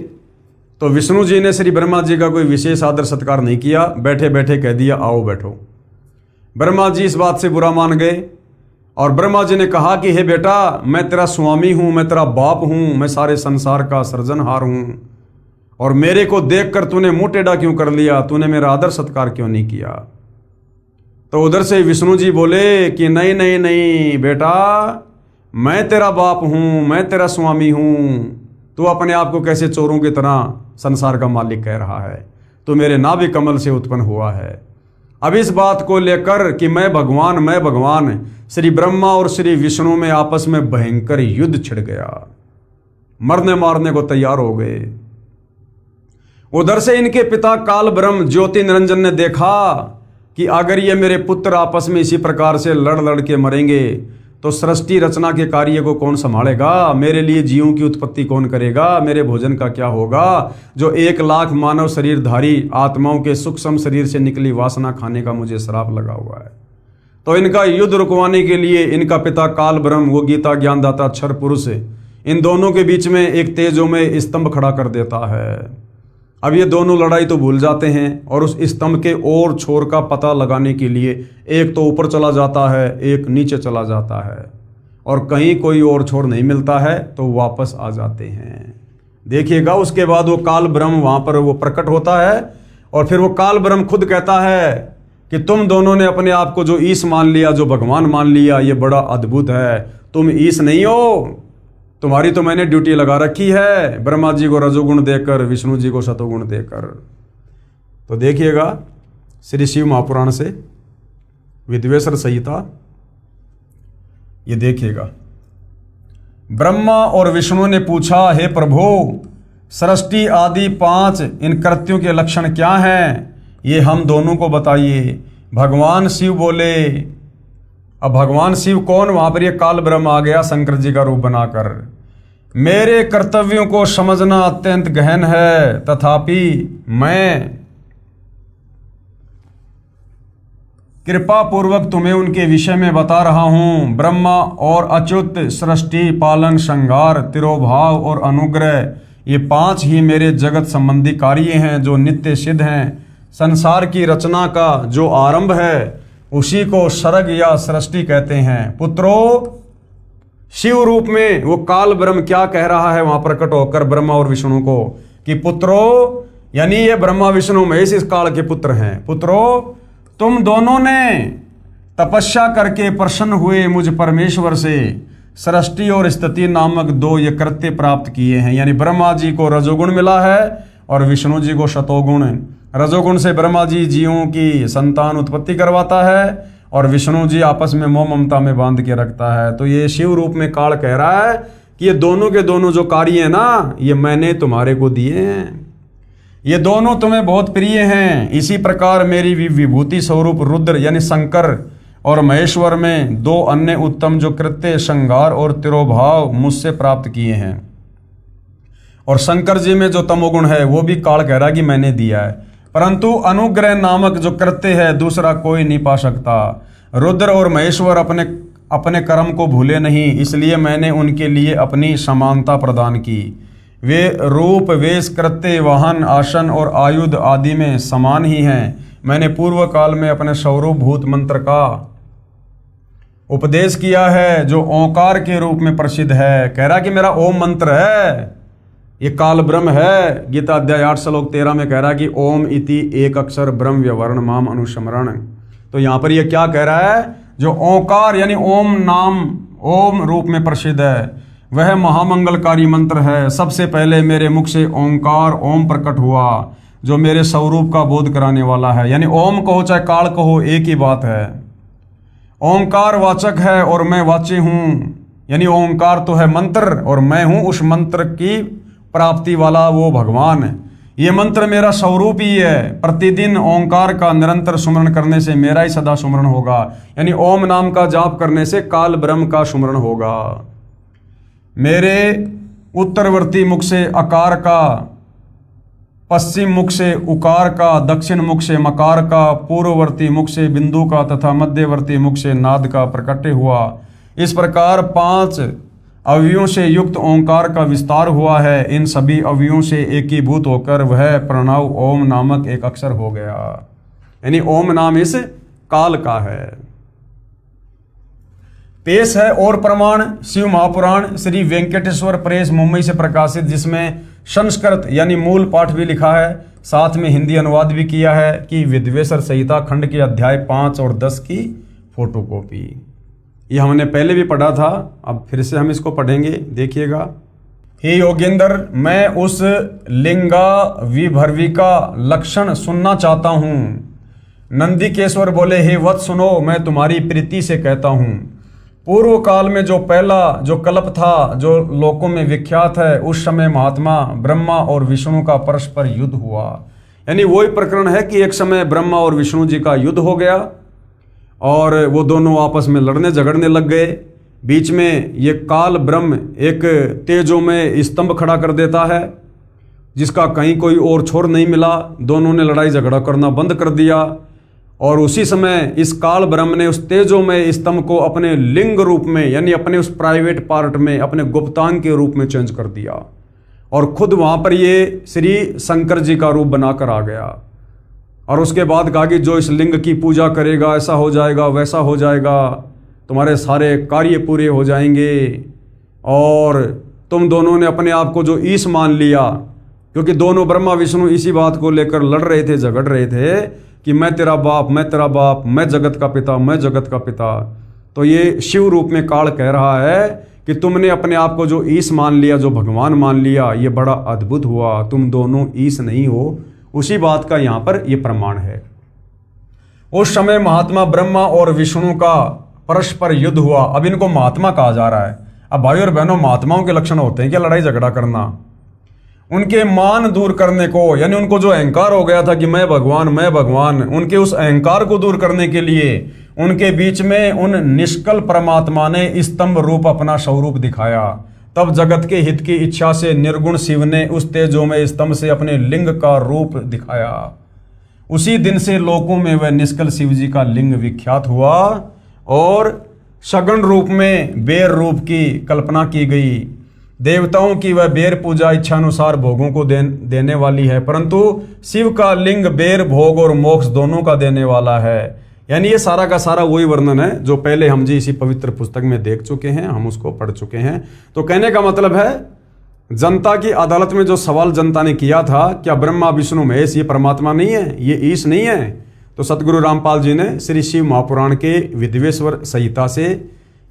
तो विष्णु जी ने श्री ब्रह्मा जी का कोई विशेष आदर सत्कार नहीं किया, बैठे बैठे कह दिया आओ बैठो। ब्रह्मा जी इस बात से बुरा मान गए और ब्रह्मा जी ने कहा कि हे बेटा, मैं तेरा स्वामी हूं, मैं तेरा बाप हूं, मैं सारे संसार का सृजनहार हूं, और मेरे को देखकर तूने मुंह टेढ़ा क्यों कर लिया? तूने मेरा आदर सत्कार क्यों नहीं किया? तो उधर से विष्णु जी बोले कि नहीं नहीं नहीं बेटा, मैं तेरा बाप हूं, मैं तेरा स्वामी हूं, तू अपने आप को कैसे चोरों की तरह संसार का मालिक कह रहा है? तू मेरे नाभि कमल से उत्पन्न हुआ है। अब इस बात को लेकर कि मैं भगवान, श्री ब्रह्मा और श्री विष्णु में आपस में भयंकर युद्ध छिड़ गया, मरने मारने को तैयार हो गए। उधर से इनके पिता काल ब्रह्म ज्योति निरंजन ने देखा कि अगर ये मेरे पुत्र आपस में इसी प्रकार से लड़ लड़ के मरेंगे तो सृष्टि रचना के कार्य को कौन संभालेगा? मेरे लिए जीवों की उत्पत्ति कौन करेगा? मेरे भोजन का क्या होगा? जो 1 लाख मानव शरीरधारी आत्माओं के सूक्ष्म शरीर से निकली वासना खाने का मुझे श्राप लगा हुआ है। तो इनका युद्ध रुकवाने के लिए इनका पिता काल ब्रह्म, वो गीता ज्ञानदाता क्षर पुरुष, इन दोनों के बीच में एक तेजोमय स्तंभ खड़ा कर देता है। अब ये दोनों लड़ाई तो भूल जाते हैं और उस स्तंभ के और छोर का पता लगाने के लिए एक तो ऊपर चला जाता है, एक नीचे चला जाता है, और कहीं कोई और छोर नहीं मिलता है तो वापस आ जाते हैं। देखिएगा उसके बाद वो काल ब्रह्म वहाँ पर वो प्रकट होता है और फिर वो काल ब्रह्म खुद कहता है कि तुम दोनों ने अपने आप को जो ईश मान लिया, जो भगवान मान लिया, ये बड़ा अद्भुत है। तुम ईश नहीं हो, तुम्हारी तो मैंने ड्यूटी लगा रखी है, ब्रह्मा जी को रजोगुण देकर, विष्णु जी को सतोगुण देकर। तो देखिएगा श्री शिव महापुराण से विद्वेश्वर संहिता, ये देखिएगा। ब्रह्मा और विष्णु ने पूछा, हे प्रभु, सृष्टि आदि 5 इन कृत्यों के लक्षण क्या हैं? ये हम दोनों को बताइए। भगवान शिव बोले। अब भगवान शिव कौन? वहां पर ये काल ब्रह्म आ गया शंकर जी का रूप बनाकर। मेरे कर्तव्यों को समझना अत्यंत गहन है, तथापि मैं कृपा पूर्वक तुम्हें उनके विषय में बता रहा हूँ। ब्रह्मा और अच्युत, सृष्टि, पालन, संहार, तिरोभाव और अनुग्रह, ये 5 ही मेरे जगत संबंधी कार्य हैं जो नित्य सिद्ध हैं। संसार की रचना का जो आरंभ है उसी को सर्ग या सृष्टि कहते हैं। पुत्रो, शिव रूप में वो काल ब्रह्म क्या कह रहा है वहां प्रकट होकर ब्रह्मा और विष्णु को कि पुत्रो, यानी ये ब्रह्मा विष्णु महेश इस काल के पुत्र हैं। पुत्रो, तुम दोनों ने तपस्या करके प्रसन्न हुए मुझ परमेश्वर से सृष्टि और स्थिति नामक 2 ये कृत्य प्राप्त किए हैं। यानी ब्रह्मा जी को रजोगुण मिला है और विष्णु जी को शतोगुण। रजोगुण से ब्रह्मा जी जीवों की संतान उत्पत्ति करवाता है और विष्णु जी आपस में मोह ममता में बांध के रखता है। तो ये शिव रूप में काल कह रहा है कि ये दोनों के दोनों जो कार्य हैं ना, ये मैंने तुम्हारे को दिए हैं, ये दोनों तुम्हें बहुत प्रिय हैं। इसी प्रकार मेरी विभूति स्वरूप रुद्र यानी शंकर और महेश्वर में 2 अन्य उत्तम जो कृत्य संहार और तिरोभाव मुझसे प्राप्त किए हैं। और शंकर जी में जो तमोगुण है वो भी काल कह रहा है कि मैंने दिया है, परंतु अनुग्रह नामक जो कृत्य है दूसरा कोई नहीं पा सकता। रुद्र और महेश्वर अपने कर्म को भूले नहीं, इसलिए मैंने उनके लिए अपनी समानता प्रदान की। वे रूप, वेश, कृत्य, वाहन, आसन और आयुध आदि में समान ही हैं। मैंने पूर्व काल में अपने स्वरूप भूत मंत्र का उपदेश किया है जो ओंकार के रूप में प्रसिद्ध है। कह रहा कि मेरा ओम मंत्र है, ये काल ब्रह्म है। गीता अध्याय 8 श्लोक 13 में कह रहा है कि ओम इति एक अक्षर ब्रह्म व्यवर्ण माम अनुस्मरण। तो यहाँ पर ये क्या कह रहा है, जो ओंकार यानी ओम नाम ओम रूप में प्रसिद्ध है वह महामंगलकारी मंत्र है। सबसे पहले मेरे मुख से ओंकार ओम प्रकट हुआ जो मेरे स्वरूप का बोध कराने वाला है। यानी ओम कहो चाहे काल कहो एक ही बात है। ओंकार वाचक है और मैं वाच्य हूँ। यानी ओंकार तो है मंत्र और मैं हूँ उस मंत्र की प्राप्ति वाला वो भगवान है। ये मंत्र मेरा स्वरूप ही है। प्रतिदिन ओंकार का निरंतर सुमरण करने से मेरा ही सदा सुमरण होगा। यानी ओम नाम का जाप करने से काल ब्रह्म का सुमरण होगा। मेरे उत्तरवर्ती मुख से अकार का, पश्चिम मुख से उकार का, दक्षिण मुख से मकार का, पूर्ववर्ती मुख से बिंदु का तथा मध्यवर्ती मुख से नाद का प्रकट्य हुआ। इस प्रकार 5 अवयवों से युक्त ओंकार का विस्तार हुआ है। इन सभी अवयवों से एकीभूत होकर वह प्रणव ओम नामक एक अक्षर हो गया। यानी ओम नाम इस काल का है। पेश है और प्रमाण शिव महापुराण श्री वेंकटेश्वर प्रेस मुंबई से प्रकाशित, जिसमें संस्कृत यानी मूल पाठ भी लिखा है, साथ में हिंदी अनुवाद भी किया है कि विद्वेश्वर संहिता खंड के अध्याय 5 और 10 की फोटोकॉपी। ये हमने पहले भी पढ़ा था, अब फिर से हम इसको पढ़ेंगे, देखिएगा। हे योगेंद्र, मैं उस लिंगा विभर्विका लक्षण सुनना चाहता हूँ। नंदिकेश्वर बोले, हे वत्स सुनो, मैं तुम्हारी प्रीति से कहता हूँ। पूर्व काल में जो पहला जो कल्प था जो लोकों में विख्यात है, उस समय महात्मा ब्रह्मा और विष्णु का परस्पर युद्ध हुआ। यानी वही प्रकरण है कि एक समय ब्रह्मा और विष्णु जी का युद्ध हो गया और वो दोनों आपस में लड़ने झगड़ने लग गए। बीच में ये काल ब्रह्म एक तेजों में स्तंभ खड़ा कर देता है जिसका कहीं कोई और छोर नहीं मिला। दोनों ने लड़ाई झगड़ा करना बंद कर दिया और उसी समय इस काल ब्रह्म ने उस तेजों में स्तंभ को अपने लिंग रूप में यानी अपने उस प्राइवेट पार्ट में अपने गुप्तांग के रूप में चेंज कर दिया और खुद वहाँ पर ये श्री शंकर जी का रूप बनाकर आ गया। और उसके बाद कहा कि जो इस लिंग की पूजा करेगा ऐसा हो जाएगा वैसा हो जाएगा, तुम्हारे सारे कार्य पूरे हो जाएंगे। और तुम दोनों ने अपने आप को जो ईश मान लिया, क्योंकि दोनों ब्रह्मा विष्णु इसी बात को लेकर लड़ रहे थे, झगड़ रहे थे कि मैं तेरा बाप, मैं तेरा बाप, मैं जगत का पिता, मैं जगत का पिता। तो ये शिव रूप में काल कह रहा है कि तुमने अपने आप को जो ईश मान लिया, जो भगवान मान लिया, ये बड़ा अद्भुत हुआ। तुम दोनों ईश नहीं हो, उसी बात का यहाँ पर ये प्रमाण है। उस समय महात्मा ब्रह्मा और विष्णु का परस्पर युद्ध हुआ। अब इनको महात्मा कहा जा रहा है। अब भाई और बहनों, महात्माओं के लक्षण होते हैं क्या लड़ाई झगड़ा करना? उनके मान दूर करने को, यानी उनको जो अहंकार हो गया था कि मैं भगवान, उनके उस अहंकार को दूर करने के लिए उनके बीच में उन निष्कल परमात्मा ने स्तंभ रूप अपना स्वरूप दिखाया। तब जगत के हित की इच्छा से निर्गुण शिव ने उस तेजों में स्तंभ से अपने लिंग का रूप दिखाया। उसी दिन से लोकों में वह निष्कल शिव जी का लिंग विख्यात हुआ और सगुण रूप में बेर रूप की कल्पना की गई। देवताओं की वह बेर पूजा इच्छानुसार भोगों को देने वाली है, परंतु शिव का लिंग बेर भोग और मोक्ष दोनों का देने वाला है। यानी ये सारा का सारा वही वर्णन है जो पहले हम जी इसी पवित्र पुस्तक में देख चुके हैं, हम उसको पढ़ चुके हैं। तो कहने का मतलब है, जनता की अदालत में जो सवाल जनता ने किया था, क्या ब्रह्मा विष्णु महेश ये परमात्मा नहीं है, ये ईश नहीं है, तो सतगुरु रामपाल जी ने श्री शिव महापुराण के विद्वेश्वर संहिता से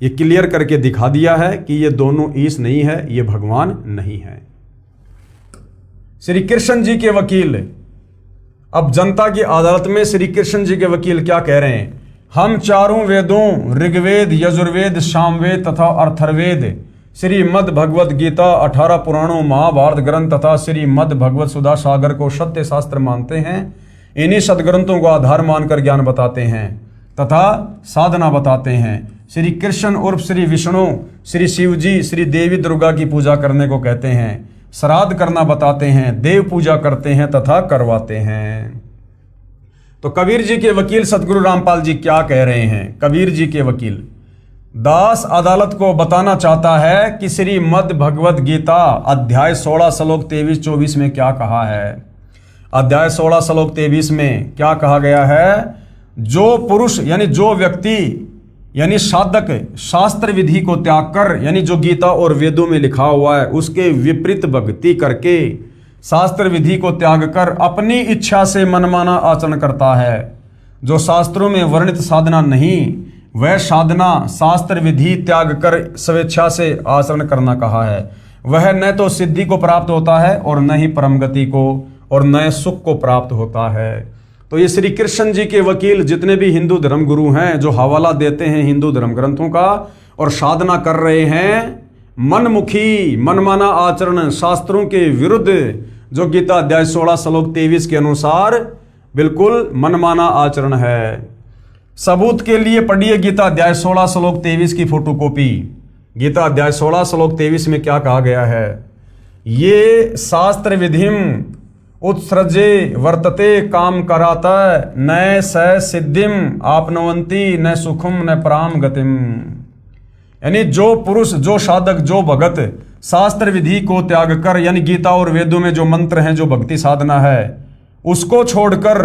ये क्लियर करके दिखा दिया है कि ये दोनों ईश नहीं है, ये भगवान नहीं है। श्री कृष्ण जी के वकील, अब जनता की अदालत में श्री कृष्ण जी के वकील क्या कह रहे हैं, हम चारों वेदों ऋग्वेद, यजुर्वेद, सामवेद तथा अथर्ववेद, श्रीमद् भगवद गीता, 18 पुराणों, महाभारत ग्रंथ तथा श्रीमद् भगवत सुधा सागर को सत्य शास्त्र मानते हैं। इन्हीं सदग्रंथों को आधार मानकर ज्ञान बताते हैं तथा साधना बताते हैं। श्री कृष्ण उर्फ श्री विष्णु, श्री शिव जी, श्री देवी दुर्गा की पूजा करने को कहते हैं, श्राद्ध करना बताते हैं, देव पूजा करते हैं तथा करवाते हैं। तो कबीर जी के वकील सतगुरु रामपाल जी क्या कह रहे हैं? कबीर जी के वकील दास अदालत को बताना चाहता है कि श्रीमद् भगवद गीता अध्याय 16 श्लोक 23-24 में क्या कहा है। अध्याय 16 श्लोक 23 में क्या कहा गया है? जो पुरुष यानी जो व्यक्ति यानी साधक शास्त्र विधि को त्याग कर, यानी जो गीता और वेदों में लिखा हुआ है उसके विपरीत भक्ति करके, शास्त्र विधि को त्याग कर अपनी इच्छा से मनमाना आचरण करता है, जो शास्त्रों में वर्णित साधना नहीं, वह साधना शास्त्र विधि त्याग कर स्वेच्छा से आचरण करना कहा है, वह न तो सिद्धि को प्राप्त होता है और न ही परम गति को और न सुख को प्राप्त होता है। तो ये श्री कृष्ण जी के वकील जितने भी हिंदू धर्म गुरु हैं जो हवाला देते हैं हिंदू धर्म ग्रंथों का और साधना कर रहे हैं मनमुखी मनमाना आचरण शास्त्रों के विरुद्ध, जो गीता अध्याय 16 श्लोक 23 के अनुसार बिल्कुल मनमाना आचरण है। सबूत के लिए पढ़िए गीता अध्याय 16 श्लोक 23 की फोटोकॉपी। गीता अध्याय 16 श्लोक 23 में क्या कहा गया है? ये शास्त्र विधिम उत्सृजे वर्तते काम कराता न स सिद्धिम आपनवंती न सुखम न पराम गतिम। यानी जो पुरुष, जो साधक, जो भगत शास्त्र विधि को त्याग कर, यानी गीता और वेदों में जो मंत्र हैं, जो भक्ति साधना है, उसको छोड़कर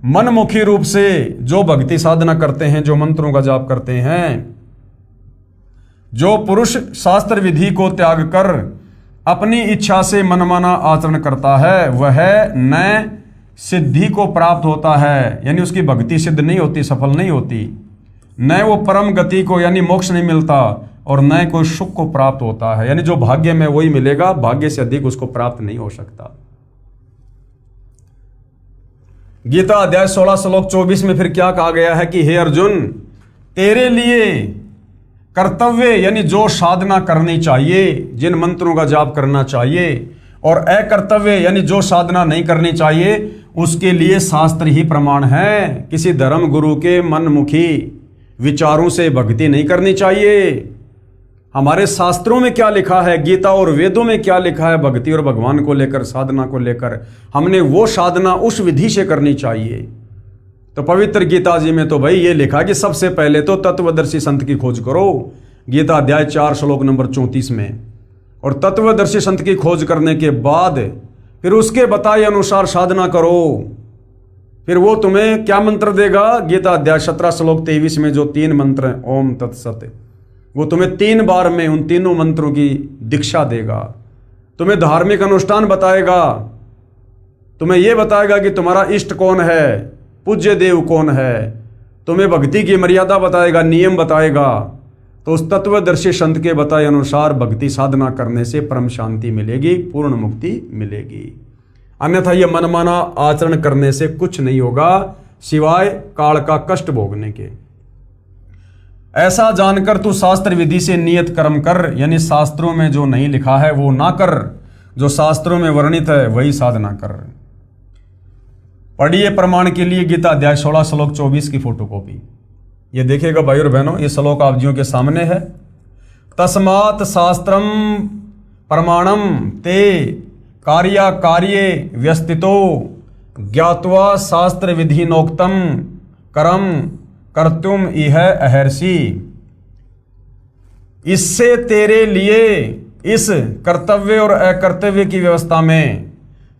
मनमुखी रूप से जो भक्ति साधना करते हैं, जो मंत्रों का जाप करते हैं, जो पुरुष शास्त्र विधि को त्याग कर अपनी इच्छा से मनमाना आचरण करता है, वह न सिद्धि को प्राप्त होता है, यानी उसकी भक्ति सिद्ध नहीं होती, सफल नहीं होती, न वो परम गति को यानी मोक्ष नहीं मिलता और न कोई सुख को प्राप्त होता है। यानी जो भाग्य में वही मिलेगा, भाग्य से अधिक उसको प्राप्त नहीं हो सकता। गीता अध्याय 16 श्लोक 24 में फिर क्या कहा गया है कि हे अर्जुन, तेरे लिए कर्तव्य यानी जो साधना करनी चाहिए, जिन मंत्रों का जाप करना चाहिए, और अकर्तव्य यानी जो साधना नहीं करनी चाहिए, उसके लिए शास्त्र ही प्रमाण है। किसी धर्म गुरु के मनमुखी विचारों से भक्ति नहीं करनी चाहिए। हमारे शास्त्रों में क्या लिखा है, गीता और वेदों में क्या लिखा है भक्ति और भगवान को लेकर, साधना को लेकर, हमने वो साधना उस विधि से करनी चाहिए। तो पवित्र गीता जी में तो भाई ये लिखा कि सबसे पहले तो तत्वदर्शी संत की खोज करो, गीता अध्याय 4 श्लोक नंबर 34 में। और तत्वदर्शी संत की खोज करने के बाद फिर उसके बताए अनुसार साधना करो। फिर वो तुम्हें क्या मंत्र देगा? गीता अध्याय 17 श्लोक 23 में जो 3 मंत्र हैं, ओम तत्सत, वो तुम्हें 3 बार में उन तीनों मंत्रों की दीक्षा देगा। तुम्हें धार्मिक अनुष्ठान बताएगा, तुम्हें यह बताएगा कि तुम्हारा इष्ट कौन है, पूज्य देव कौन है, तुम्हें भक्ति की मर्यादा बताएगा, नियम बताएगा। तो उस तत्वदर्शी संत के बताए अनुसार भक्ति साधना करने से परम शांति मिलेगी, पूर्ण मुक्ति मिलेगी। अन्यथा यह मनमाना आचरण करने से कुछ नहीं होगा सिवाय काल का कष्ट भोगने के। ऐसा जानकर तू शास्त्र विधि से नियत कर्म कर, यानी शास्त्रों में जो नहीं लिखा है वो ना कर, जो शास्त्रों में वर्णित है वही साधना कर। पढ़िए प्रमाण के लिए गीता अध्याय 16 श्लोक 24 की फोटोकॉपी। ये देखिएगा भाई और बहनों, ये श्लोक आप जियों के सामने है। तस्मात् शास्त्रम प्रमाणम ते कार्य व्यस्तितो ज्ञात्वा शास्त्र विधि नोक्तम कर्म कर्तुम इह अहर्षि। इससे तेरे लिए इस कर्तव्य और अकर्तव्य की व्यवस्था में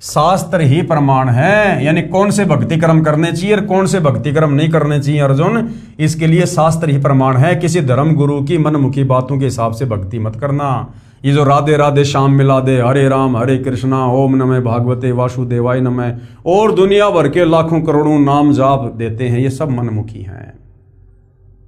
शास्त्र ही प्रमाण है। यानी कौन से भक्ति कर्म करने चाहिए और कौन से भक्ति कर्म नहीं करने चाहिए अर्जुन, इसके लिए शास्त्र ही प्रमाण है। किसी धर्म गुरु की मनमुखी बातों के हिसाब से भक्ति मत करना। ये जो राधे राधे श्याम मिला दे, हरे राम हरे कृष्णा, ओम नमः भागवते वासुदेवाय नमः और दुनिया भर के लाखों करोड़ों नाम जाप देते हैं, ये सब मनमुखी हैं।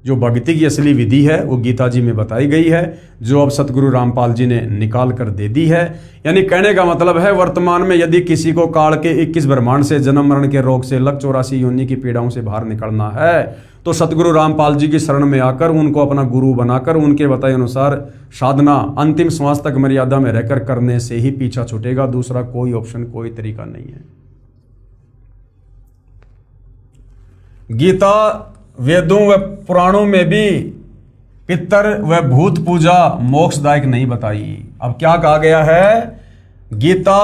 जो भक्ति की असली विधि है वो गीता जी में बताई गई है, जो अब सतगुरु रामपाल जी ने निकाल कर दे दी है। यानी कहने का मतलब है, वर्तमान में यदि किसी को काल के 21 ब्रह्मांड से, जन्म मरण के रोग से, लग 84 योनि की पीड़ाओं से बाहर निकलना है तो सतगुरु रामपाल जी की शरण में आकर उनको अपना गुरु बनाकर उनके बताए अनुसार साधना अंतिम श्वास तक मर्यादा में रहकर करने से ही पीछा छूटेगा। दूसरा कोई ऑप्शन, कोई तरीका नहीं है। गीता वेदों व पुराणों में भी पितर व भूत पूजा मोक्षदायक नहीं बताई। अब क्या कहा गया है, गीता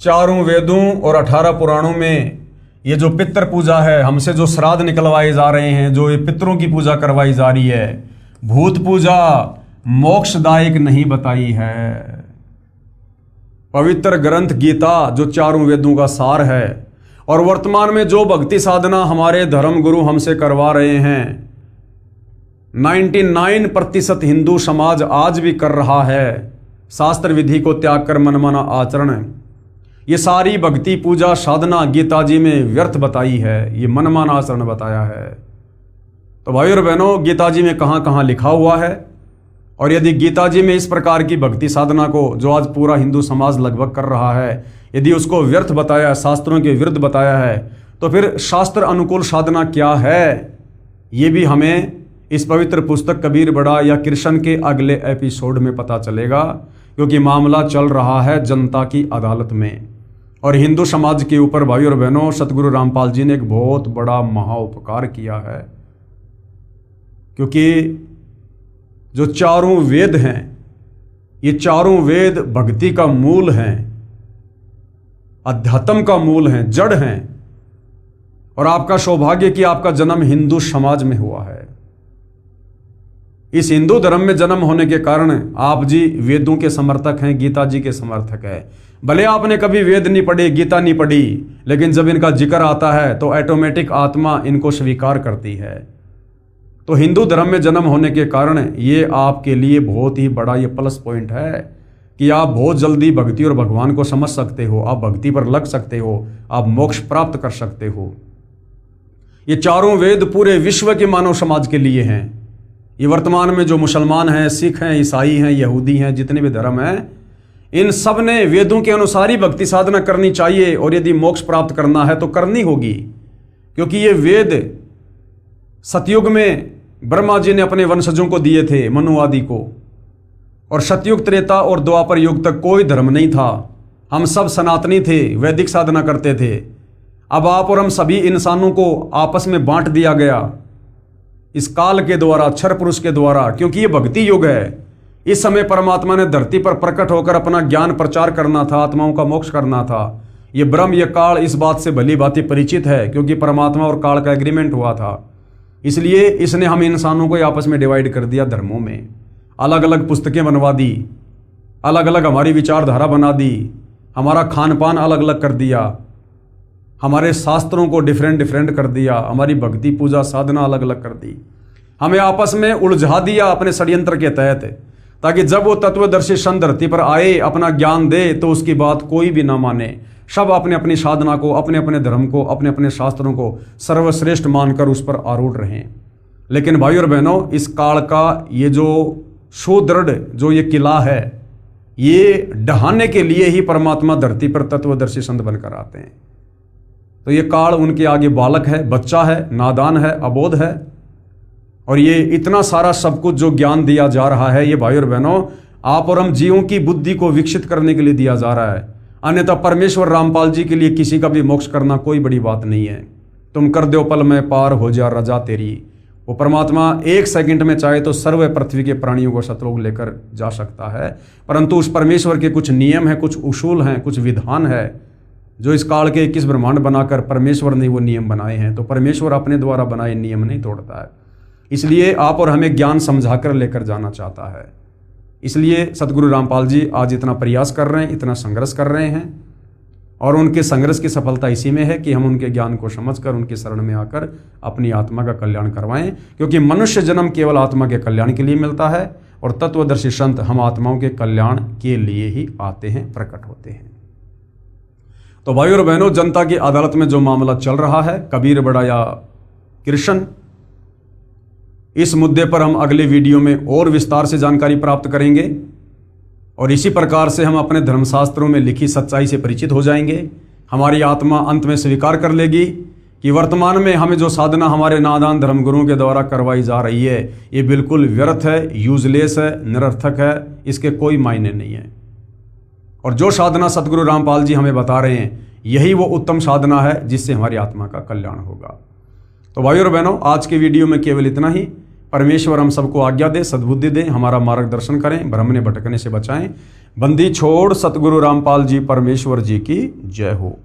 4 वेदों और 18 पुराणों में ये जो पितर पूजा है, हमसे जो श्राद्ध निकलवाए जा रहे हैं, जो ये पितरों की पूजा करवाई जा रही है, भूत पूजा मोक्षदायक नहीं बताई है। पवित्र ग्रंथ गीता जो 4 वेदों का सार है और वर्तमान में जो भक्ति साधना हमारे धर्म गुरु हमसे करवा रहे हैं, 99% हिंदू समाज आज भी कर रहा है। शास्त्र विधि को त्याग कर मनमाना आचरण, ये सारी भक्ति पूजा साधना गीता जी में व्यर्थ बताई है, ये मनमाना आचरण बताया है। तो भाई और बहनों, गीता जी में कहाँ कहाँ लिखा हुआ है, और यदि गीता जी में इस प्रकार की भक्ति साधना को जो आज पूरा हिंदू समाज लगभग कर रहा है, यदि उसको व्यर्थ बताया, शास्त्रों के विरुद्ध बताया है, तो फिर शास्त्र अनुकूल साधना क्या है, ये भी हमें इस पवित्र पुस्तक कबीर बड़ा या कृष्ण के अगले एपिसोड में पता चलेगा, क्योंकि मामला चल रहा है जनता की अदालत में। और हिंदू समाज के ऊपर भाई और बहनों, सतगुरु रामपाल जी ने एक बहुत बड़ा महाउपकार किया है, क्योंकि जो 4 वेद हैं, ये 4 वेद भक्ति का मूल हैं, अध्यात्म का मूल हैं, जड़ हैं। और आपका सौभाग्य कि आपका जन्म हिंदू समाज में हुआ है। इस हिंदू धर्म में जन्म होने के कारण आप जी वेदों के समर्थक हैं, गीता जी के समर्थक हैं। भले आपने कभी वेद नहीं पढ़े, गीता नहीं पढ़ी, लेकिन जब इनका जिक्र आता है तो ऑटोमेटिक आत्मा इनको स्वीकार करती है। तो हिंदू धर्म में जन्म होने के कारण ये आपके लिए बहुत ही बड़ा ये प्लस पॉइंट है कि आप बहुत जल्दी भक्ति और भगवान को समझ सकते हो, आप भक्ति पर लग सकते हो, आप मोक्ष प्राप्त कर सकते हो। ये 4 वेद पूरे विश्व के मानव समाज के लिए हैं। ये वर्तमान में जो मुसलमान हैं, सिख हैं, ईसाई हैं, यहूदी हैं, जितने भी धर्म हैं, इन सब ने वेदों के अनुसार ही भक्ति साधना करनी चाहिए। और यदि मोक्ष प्राप्त करना है तो करनी होगी, क्योंकि ये वेद सतयुग में ब्रह्मा जी ने अपने वंशजों को दिए थे, मनु आदि को। और सतयुग, त्रेता और द्वापर युग तक कोई धर्म नहीं था, हम सब सनातनी थे, वैदिक साधना करते थे। अब आप और हम सभी इंसानों को आपस में बांट दिया गया इस काल के द्वारा, अक्षर पुरुष के द्वारा, क्योंकि ये भक्ति युग है। इस समय परमात्मा ने धरती पर प्रकट होकर अपना ज्ञान प्रचार करना था, आत्माओं का मोक्ष करना था। ये ब्रह्म, ये काल इस बात से भली भांति परिचित है, क्योंकि परमात्मा और काल का एग्रीमेंट हुआ था। इसलिए इसने हम इंसानों को आपस में डिवाइड कर दिया, धर्मों में अलग अलग पुस्तकें बनवा दी, अलग अलग हमारी विचारधारा बना दी, हमारा खान पान अलग अलग कर दिया, हमारे शास्त्रों को डिफरेंट कर दिया, हमारी भक्ति पूजा साधना अलग अलग कर दी, हमें आपस में उलझा दिया अपने षड्यंत्र के तहत, ताकि जब वो तत्वदर्शी सन धरती पर आए, अपना ज्ञान दे, तो उसकी बात कोई भी ना माने। सब अपने अपनी साधना को, अपने अपने धर्म को, अपने अपने शास्त्रों को सर्वश्रेष्ठ मानकर उस पर आरूढ़ रहें। लेकिन भाई और बहनों, इस काल का ये जो सुदृढ़ जो ये किला है, ये ढहाने के लिए ही परमात्मा धरती पर तत्वदर्शी संत बनकर आते हैं। तो ये काल उनके आगे बालक है, बच्चा है, नादान है, अबोध है। और ये इतना सारा सब कुछ जो ज्ञान दिया जा रहा है, ये भाई और बहनों आप और हम जीवों की बुद्धि को विकसित करने के लिए दिया जा रहा है। अन्यथा परमेश्वर रामपाल जी के लिए किसी का भी मोक्ष करना कोई बड़ी बात नहीं है। तुम कर दो पल में पार हो जा रजा तेरी। वो परमात्मा 1 सेकंड में चाहे तो सर्व पृथ्वी के प्राणियों को सतलोक लेकर जा सकता है, परंतु उस परमेश्वर के कुछ नियम हैं, कुछ उसूल हैं, कुछ विधान है, जो इस काल के 21 ब्रह्मांड बनाकर परमेश्वर ने वो नियम बनाए हैं, तो परमेश्वर अपने द्वारा बनाए नियम नहीं तोड़ता है। इसलिए आप और हमें ज्ञान समझाकर लेकर जाना चाहता है। इसलिए सतगुरु रामपाल जी आज इतना प्रयास कर रहे हैं, इतना संघर्ष कर रहे हैं, और उनके संघर्ष की सफलता इसी में है कि हम उनके ज्ञान को समझकर उनकी शरण में आकर अपनी आत्मा का कल्याण करवाएं। क्योंकि मनुष्य जन्म केवल आत्मा के कल्याण के लिए मिलता है, और तत्वदर्शी संत हम आत्माओं के कल्याण के लिए ही आते हैं, प्रकट होते हैं। तो भाइयों और बहनों, जनता की अदालत में जो मामला चल रहा है, कबीर बड़ा या कृष्ण, इस मुद्दे पर हम अगले वीडियो में और विस्तार से जानकारी प्राप्त करेंगे, और इसी प्रकार से हम अपने धर्मशास्त्रों में लिखी सच्चाई से परिचित हो जाएंगे। हमारी आत्मा अंत में स्वीकार कर लेगी कि वर्तमान में हमें जो साधना हमारे नादान धर्मगुरुओं के द्वारा करवाई जा रही है, ये बिल्कुल व्यर्थ है, यूजलेस है, निरर्थक है, इसके कोई मायने नहीं है। और जो साधना सतगुरु रामपाल जी हमें बता रहे हैं, यही वो उत्तम साधना है जिससे हमारी आत्मा का कल्याण होगा। तो भाइयों और बहनों, आज के वीडियो में केवल इतना ही। परमेश्वर हम सबको आज्ञा दे, सद्बुद्धि दे, हमारा मार्गदर्शन करें, भ्रम ने भटकने से बचाएं। बंदी छोड़ सतगुरु रामपाल जी परमेश्वर जी की जय हो।